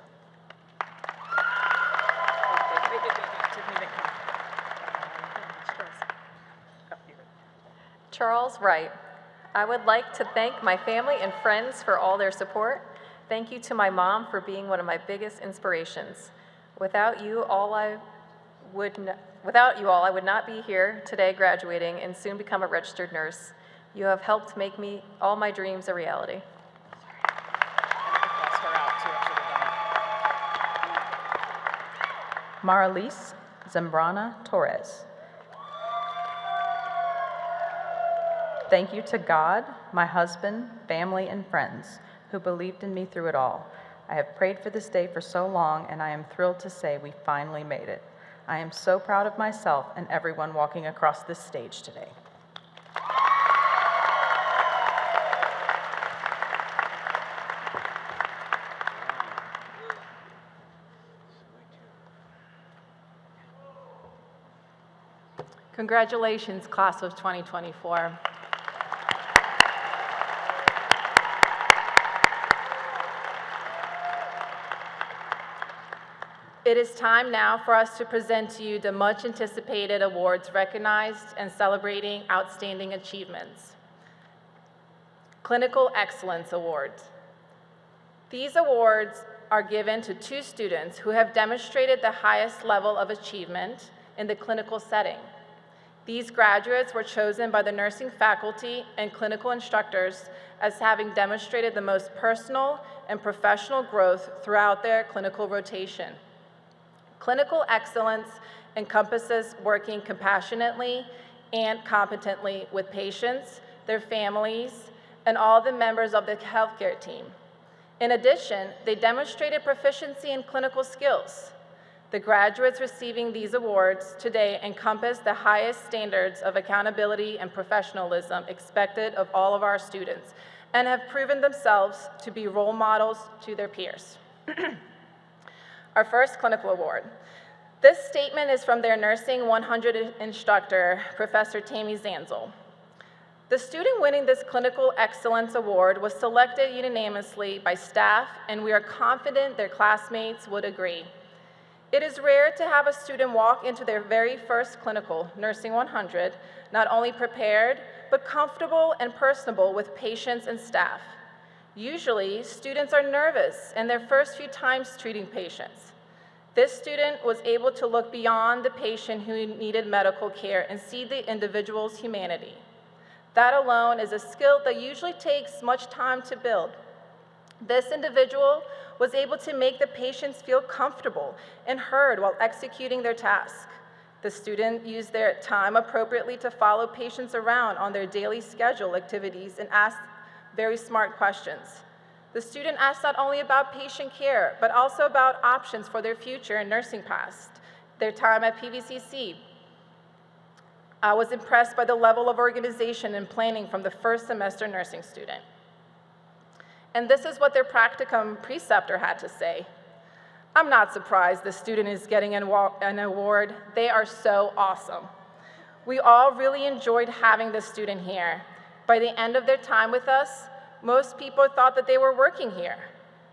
Charles Wright. I would like to thank my family and friends for all their support. Thank you to my mom for being one of my biggest inspirations. Without you all, I would not be here today graduating and soon become a registered nurse. You have helped make all my dreams a reality. Maralise Zambrana Torres. Thank you to God, my husband, family, and friends who believed in me through it all. I have prayed for this day for so long, and I am thrilled to say we finally made it. I am so proud of myself and everyone walking across this stage today. Congratulations, class of 2024. It is time now for us to present to you the much anticipated awards recognized and celebrating outstanding achievements. Clinical Excellence Awards. These awards are given to 2 students who have demonstrated the highest level of achievement in the clinical setting. These graduates were chosen by the nursing faculty and clinical instructors as having demonstrated the most personal and professional growth throughout their clinical rotation. Clinical excellence encompasses working compassionately and competently with patients, their families, and all the members of the healthcare team. In addition, they demonstrated proficiency in clinical skills. The graduates receiving these awards today encompass the highest standards of accountability and professionalism expected of all of our students and have proven themselves to be role models to their peers. Our first clinical award. This statement is from their Nursing 100 instructor, Professor Tammy Zanzel. The student winning this Clinical Excellence Award was selected unanimously by staff, and we are confident their classmates would agree. It is rare to have a student walk into their very first clinical, Nursing 100, not only prepared, but comfortable and personable with patients and staff. Usually, students are nervous in their first few times treating patients. This student was able to look beyond the patient who needed medical care and see the individual's humanity. That alone is a skill that usually takes much time to build. This individual was able to make the patients feel comfortable and heard while executing their task. The student used their time appropriately to follow patients around on their daily schedule activities and asked very smart questions. The student asked not only about patient care, but also about options for their future in nursing past, their time at PVCC. I was impressed by the level of organization and planning from the first semester nursing student. And this is what their practicum preceptor had to say. I'm not surprised the student is getting an award. They are so awesome. We all really enjoyed having the student here. By the end of their time with us, most people thought that they were working here.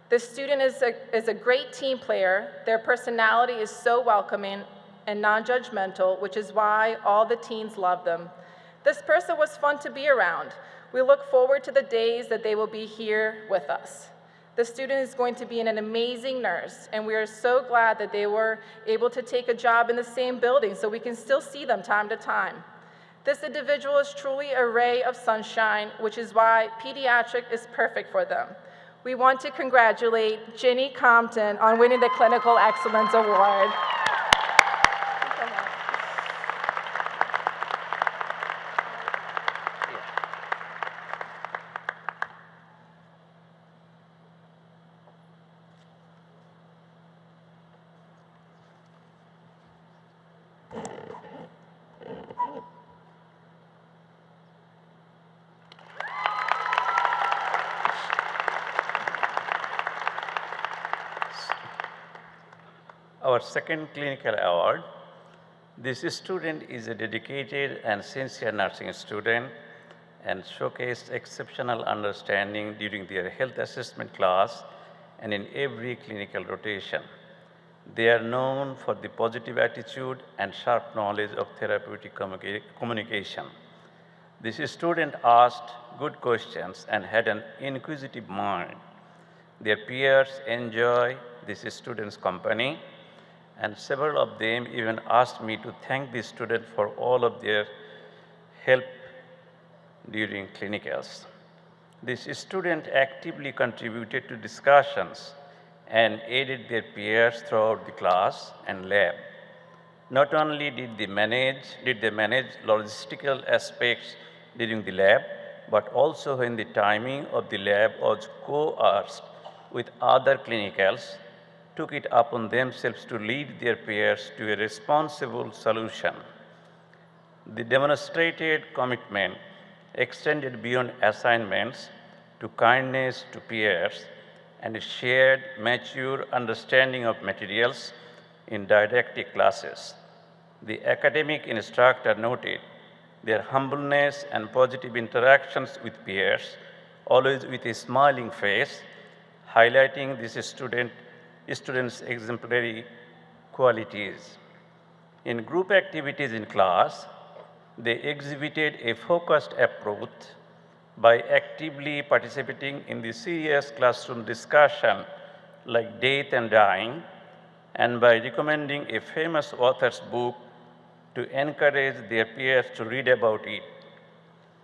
The student is a great team player. Their personality is so welcoming and non-judgmental, which is why all the teens love them. This person was fun to be around. We look forward to the days that they will be here with us. The student is going to be an amazing nurse, and we are so glad that they were able to take a job in the same building so we can still see them time to time. This individual is truly a ray of sunshine, which is why pediatric is perfect for them. We want to congratulate Ginny Compton on winning the Clinical Excellence Award. Our second clinical award. This student is a dedicated and sincere nursing student and showcased exceptional understanding during their health assessment class and in every clinical rotation. They are known for the positive attitude and sharp knowledge of therapeutic communication. This student asked good questions and had an inquisitive mind. Their peers enjoy this student's company, and several of them even asked me to thank the student for all of their help during clinicals. This student actively contributed to discussions and aided their peers throughout the class and lab. Not only did they manage logistical aspects during the lab, but also when the timing of the lab was coerced with other clinicals, took it upon themselves to lead their peers to a responsible solution. The demonstrated commitment extended beyond assignments to kindness to peers and a shared, mature understanding of materials in didactic classes. The academic instructor noted their humbleness and positive interactions with peers, always with a smiling face, highlighting this student's exemplary qualities. In group activities in class, they exhibited a focused approach by actively participating in the serious classroom discussion like death and dying, and by recommending a famous author's book to encourage their peers to read about it.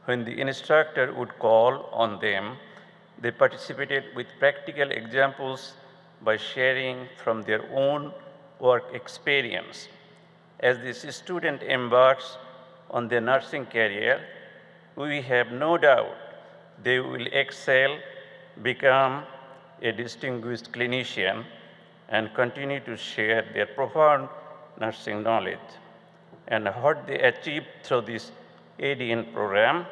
When the instructor would call on them, they participated with practical examples by sharing from their own work experience. As this student embarks on their nursing career, we have no doubt they will excel, become a distinguished clinician, and continue to share their profound nursing knowledge and what they achieved through this ADN program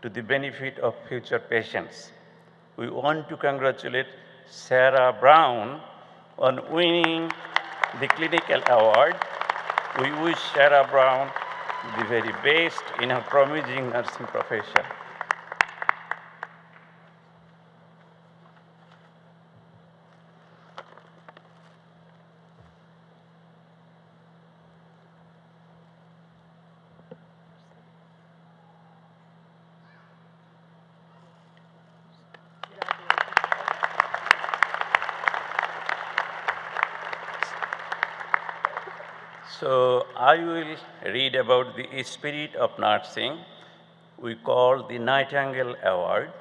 to the benefit of future patients. We want to congratulate Sarah Brown on winning the clinical award. We wish Sarah Brown the very best in her promising nursing profession. So I will read about the spirit of nursing we call the Nightingale Award.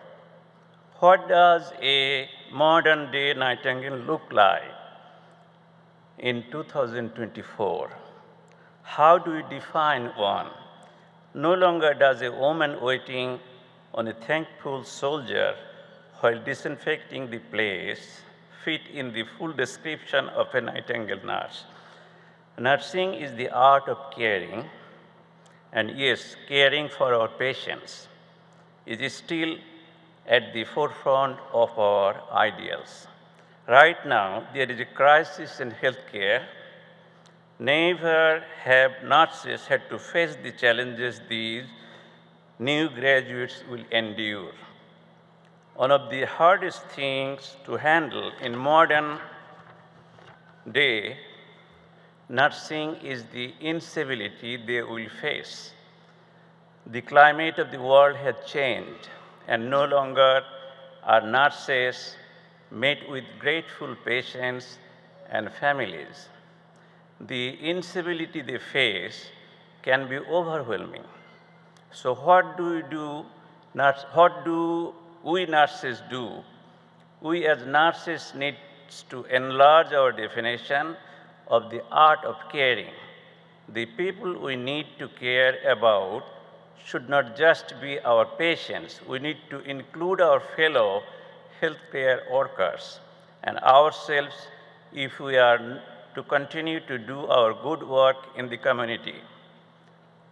What does a modern day Nightingale look like in 2024? How do we define one? No longer does a woman waiting on a thankful soldier while disinfecting the place fit in the full description of a Nightingale nurse. Nursing is the art of caring, and yes, caring for our patients is still at the forefront of our ideals. Right now, there is a crisis in healthcare. Never have nurses had to face the challenges these new graduates will endure. One of the hardest things to handle in modern day nursing is the instability they will face. The climate of the world has changed, and no longer are nurses met with grateful patients and families. The instability they face can be overwhelming. So what do we nurses do? We as nurses need to enlarge our definition of the art of caring. The people we need to care about should not just be our patients. We need to include our fellow healthcare workers and ourselves if we are to continue to do our good work in the community.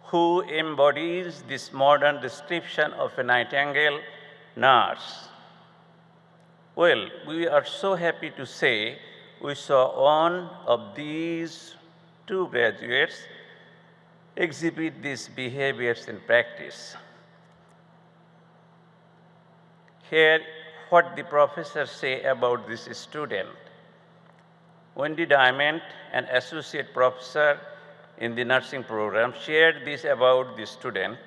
Who embodies this modern description of a Nightingale nurse? Well, we are so happy to say we saw one of these two graduates exhibit these behaviors in practice. Here, what the professors say about this student. Wendy Diamond, an associate professor in the nursing program, shared this about the student.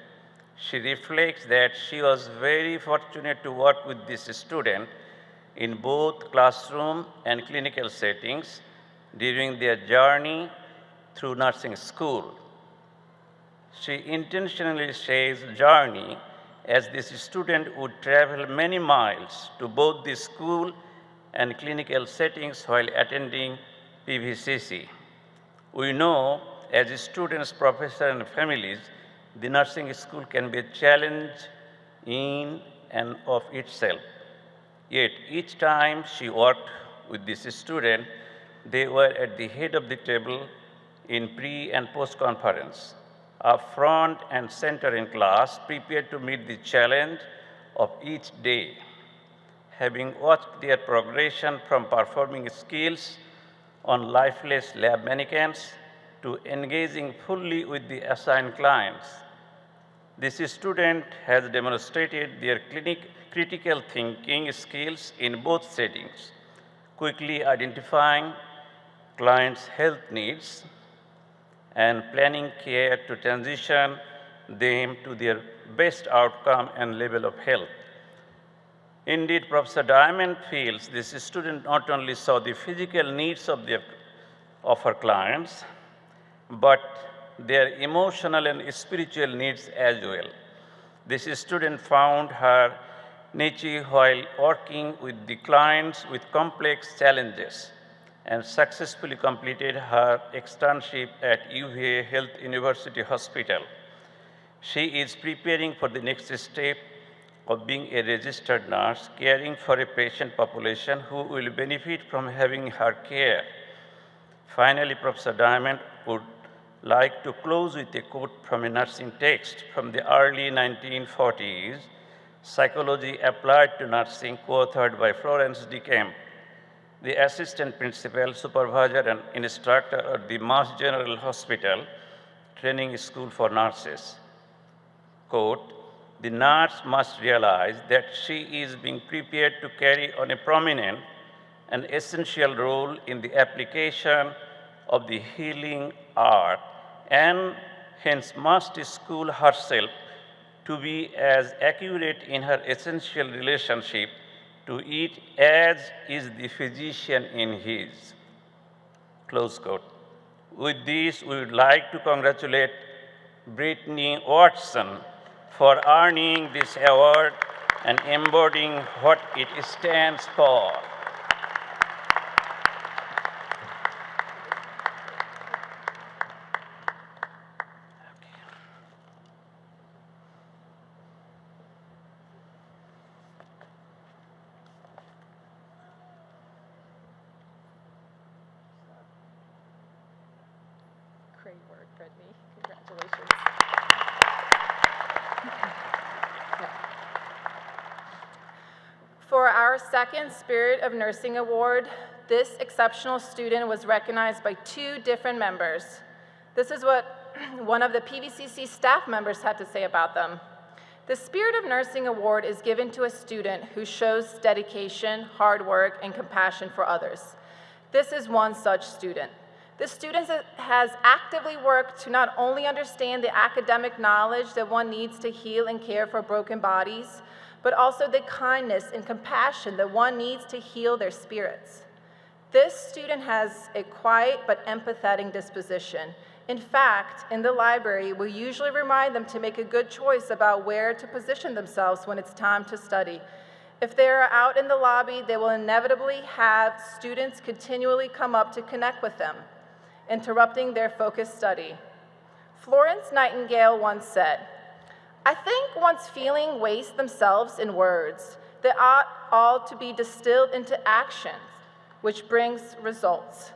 She reflects that she was very fortunate to work with this student in both classroom and clinical settings during their journey through nursing school. She intentionally says journey as this student would travel many miles to both the school and clinical settings while attending PVCC. We know as students, professors, and families, the nursing school can be a challenge in and of itself. Yet each time she worked with this student, they were at the head of the table in pre and post conference, up front and center in class, prepared to meet the challenge of each day. Having watched their progression from performing skills on lifeless lab mannequins to engaging fully with the assigned clients, this student has demonstrated their critical thinking skills in both settings, quickly identifying clients' health needs and planning care to transition them to their best outcome and level of health. Indeed, Professor Diamond feels this student not only saw the physical needs of her clients, but their emotional and spiritual needs as well. This student found her niche while working with the clients with complex challenges and successfully completed her externship at UVA Health University Hospital. She is preparing for the next step of being a registered nurse, caring for a patient population who will benefit from having her care. Finally, Professor Diamond would like to close with a quote from a nursing text from the early 1940s, Psychology Applied to Nursing, co-authored by Florence D. Kemp, the assistant principal, supervisor, and instructor at the Mass General Hospital Training School for Nurses. Quote, the nurse must realize that she is being prepared to carry on a prominent and essential role in the application of the healing art and hence must school herself to be as accurate in her essential relationship to it as is the physician in his. Close quote. With this, we would like to congratulate Brittany Watson for earning this award and embodying what it stands for. Great work, Brittany. Congratulations. For our our second Spirit of Nursing Award, this exceptional student was recognized by 2 different members. This is what one of the PVCC staff members had to say about them. The Spirit of Nursing Award is given to a student who shows dedication, hard work, and compassion for others. This is one such student. This student has actively worked to not only understand the academic knowledge that one needs to heal and care for broken bodies, but also the kindness and compassion that one needs to heal their spirits. This student has a quiet but empathetic disposition. In fact, in the library, we usually remind them to make a good choice about where to position themselves when it's time to study. If they are out in the lobby, they will inevitably have students continually come up to connect with them, interrupting their focused study. Florence Nightingale once said, "I think one's feelings waste themselves in words. They ought all to be distilled into actions, which brings results."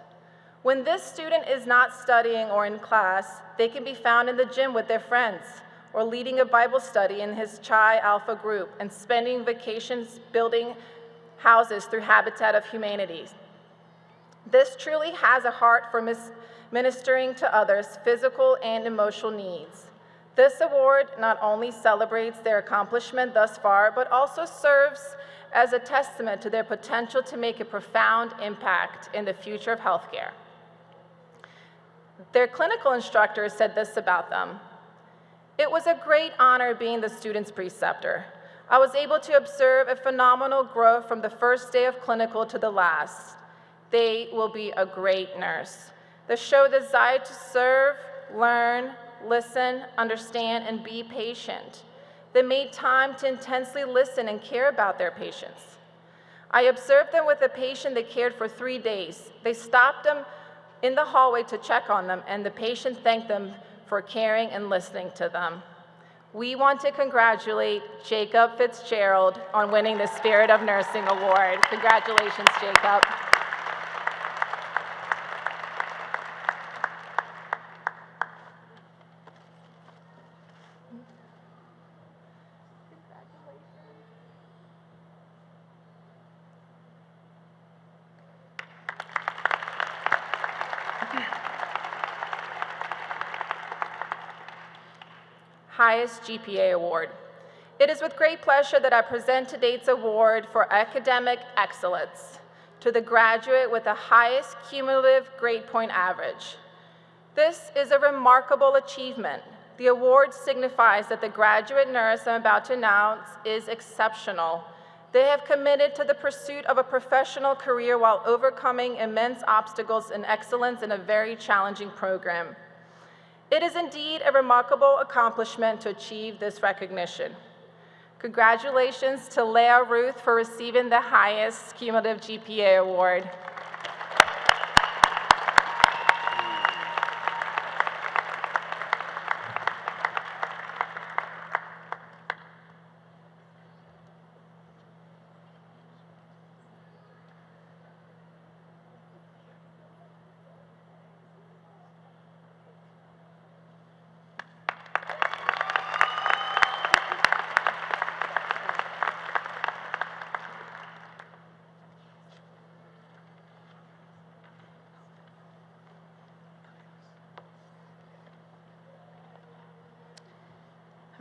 When this student is not studying or in class, they can be found in the gym with their friends, or leading a Bible study in his Chi Alpha group, and spending vacations building houses through Habitat of Humanity. This truly has a heart for ministering to others' physical and emotional needs. This award not only celebrates their accomplishment thus far, but also serves as a testament to their potential to make a profound impact in the future of healthcare. Their clinical instructor said this about them: "It was a great honor being the student's preceptor. I was able to observe a phenomenal growth from the first day of clinical to the last. They will be a great nurse. They show the desire to serve, learn, listen, understand, and be patient. They made time to intensely listen and care about their patients. I observed them with a patient they cared for 3 days. They stopped them in the hallway to check on them, and the patient thanked them for caring and listening to them." We want to congratulate Jacob Fitzgerald on winning the Spirit of Nursing Award. Congratulations, Jacob. Highest GPA award. It is with great pleasure that I present today's award for academic excellence to the graduate with the highest cumulative grade point average. This is a remarkable achievement. The award signifies that the graduate nurse I'm about to announce is exceptional. They have committed to the pursuit of a professional career while overcoming immense obstacles and excellence in a very challenging program. It is indeed a remarkable accomplishment to achieve this recognition. Congratulations to Leah Ruth for receiving the highest cumulative GPA award.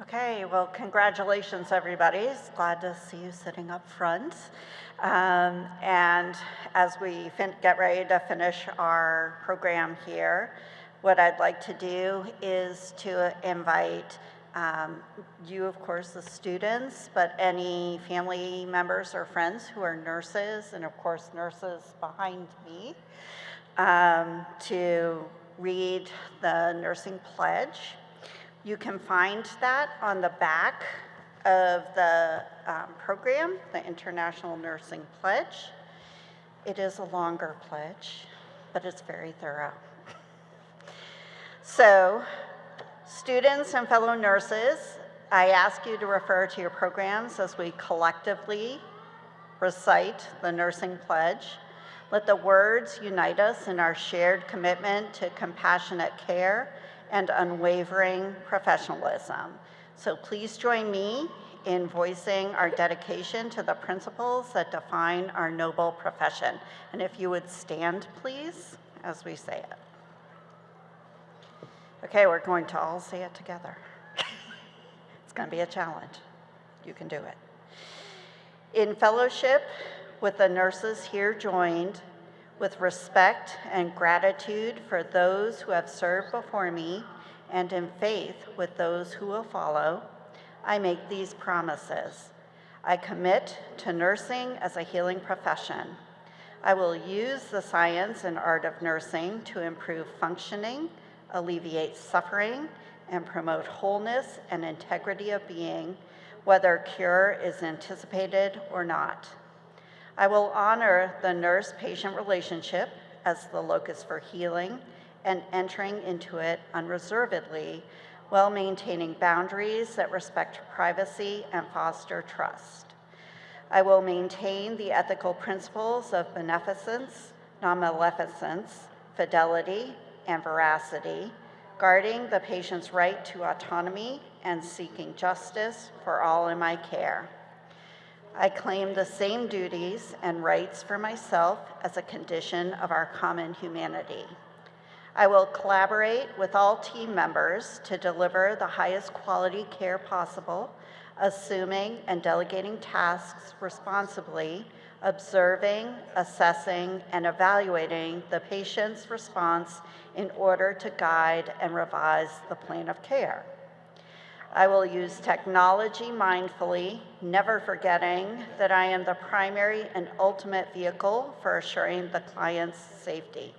Okay, well, congratulations, everybody. It's glad to see you sitting up front. And as we get ready to finish our program here, what I'd like to do is to invite you, of course, the students, but any family members or friends who are nurses, and of course, nurses behind me, to read the Nursing Pledge. You can find that on the back of the program, the International Nursing Pledge. It is a longer pledge, but it's very thorough. So, students and fellow nurses, I ask you to refer to your programs as we collectively recite the Nursing Pledge. Let the words unite us in our shared commitment to compassionate care and unwavering professionalism. So please join me in voicing our dedication to the principles that define our noble profession. And if you would stand, please, as we say it. Okay, we're going to all say it together. It's going to be a challenge. You can do it. In fellowship with the nurses here joined, with respect and gratitude for those who have served before me, and in faith with those who will follow, I make these promises. I commit to nursing as a healing profession. I will use the science and art of nursing to improve functioning, alleviate suffering, and promote wholeness and integrity of being, whether cure is anticipated or not. I will honor the nurse-patient relationship as the locus for healing and entering into it unreservedly, while maintaining boundaries that respect privacy and foster trust. I will maintain the ethical principles of beneficence, non-maleficence, fidelity, and veracity, guarding the patient's right to autonomy and seeking justice for all in my care. I claim the same duties and rights for myself as a condition of our common humanity. I will collaborate with all team members to deliver the highest quality care possible, assuming and delegating tasks responsibly, observing, assessing, and evaluating the patient's response in order to guide and revise the plan of care. I will use technology mindfully, never forgetting that I am the primary and ultimate vehicle for assuring the client's safety.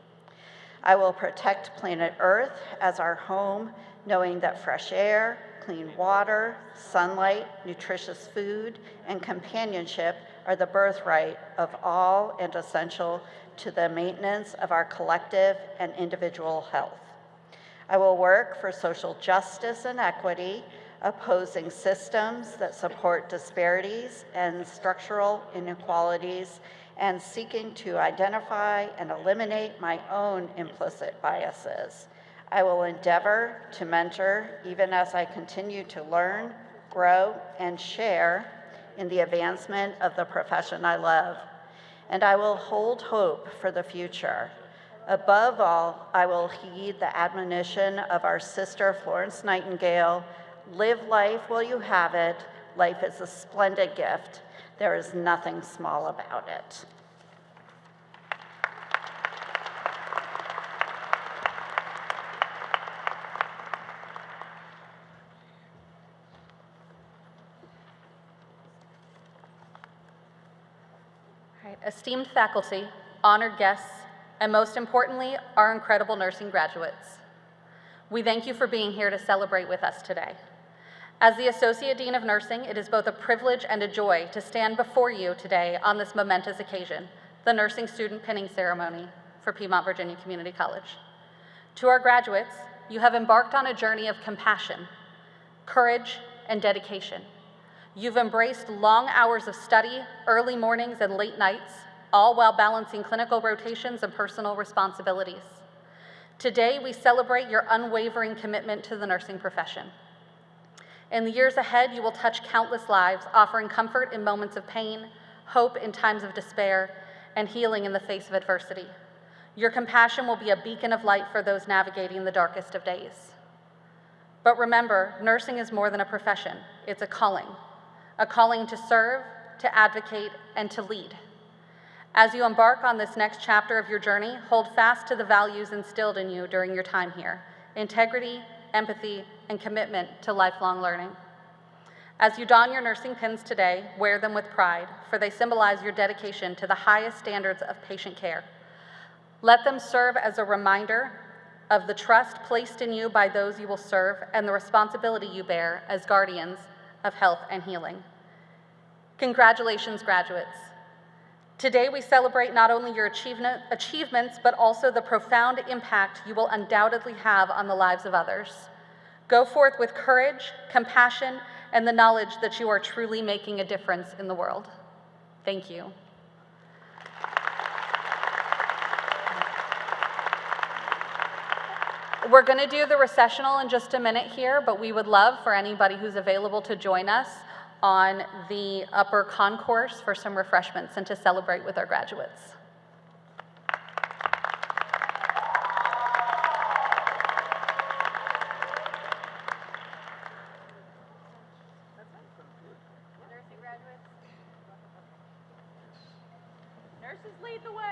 I will protect planet Earth as our home, knowing that fresh air, clean water, sunlight, nutritious food, and companionship are the birthright of all and essential to the maintenance of our collective and individual health. I will work for social justice and equity, opposing systems that support disparities and structural inequalities, and seeking to identify and eliminate my own implicit biases. I will endeavor to mentor even as I continue to learn, grow, and share in the advancement of the profession I love. And I will hold hope for the future. Above all, I will heed the admonition of our sister Florence Nightingale, live life while you have it. Life is a splendid gift. There is nothing small about it. All right, esteemed faculty, honored guests, and most importantly, our incredible nursing graduates. We thank you for being here to celebrate with us today. As the Associate Dean of Nursing, it is both a privilege and a joy to stand before you today on this momentous occasion, the Nursing Student Pinning Ceremony for Piedmont Virginia Community College. To our graduates, you have embarked on a journey of compassion, courage, and dedication. You've embraced long hours of study, early mornings, and late nights, all while balancing clinical rotations and personal responsibilities. Today, we celebrate your unwavering commitment to the nursing profession. In the years ahead, you will touch countless lives, offering comfort in moments of pain, hope in times of despair, and healing in the face of adversity. Your compassion will be a beacon of light for those navigating the darkest of days. But remember, nursing is more than a profession. It's a calling to serve, to advocate, and to lead. As you embark on this next chapter of your journey, hold fast to the values instilled in you during your time here: integrity, empathy, and commitment to lifelong learning. As you don your nursing pins today, wear them with pride, for they symbolize your dedication to the highest standards of patient care. Let them serve as a reminder of the trust placed in you by those you will serve and the responsibility you bear as guardians of health and healing. Congratulations, graduates. Today we celebrate not only your achievements, but also the profound impact you will undoubtedly have on the lives of others. Go forth with courage, compassion, and the knowledge that you are truly making a difference in the world. Thank you. We're going to do the recessional in just a minute here, but we would love for anybody who's available to join us on the upper concourse for some refreshments and to celebrate with our graduates. Nurses lead the way.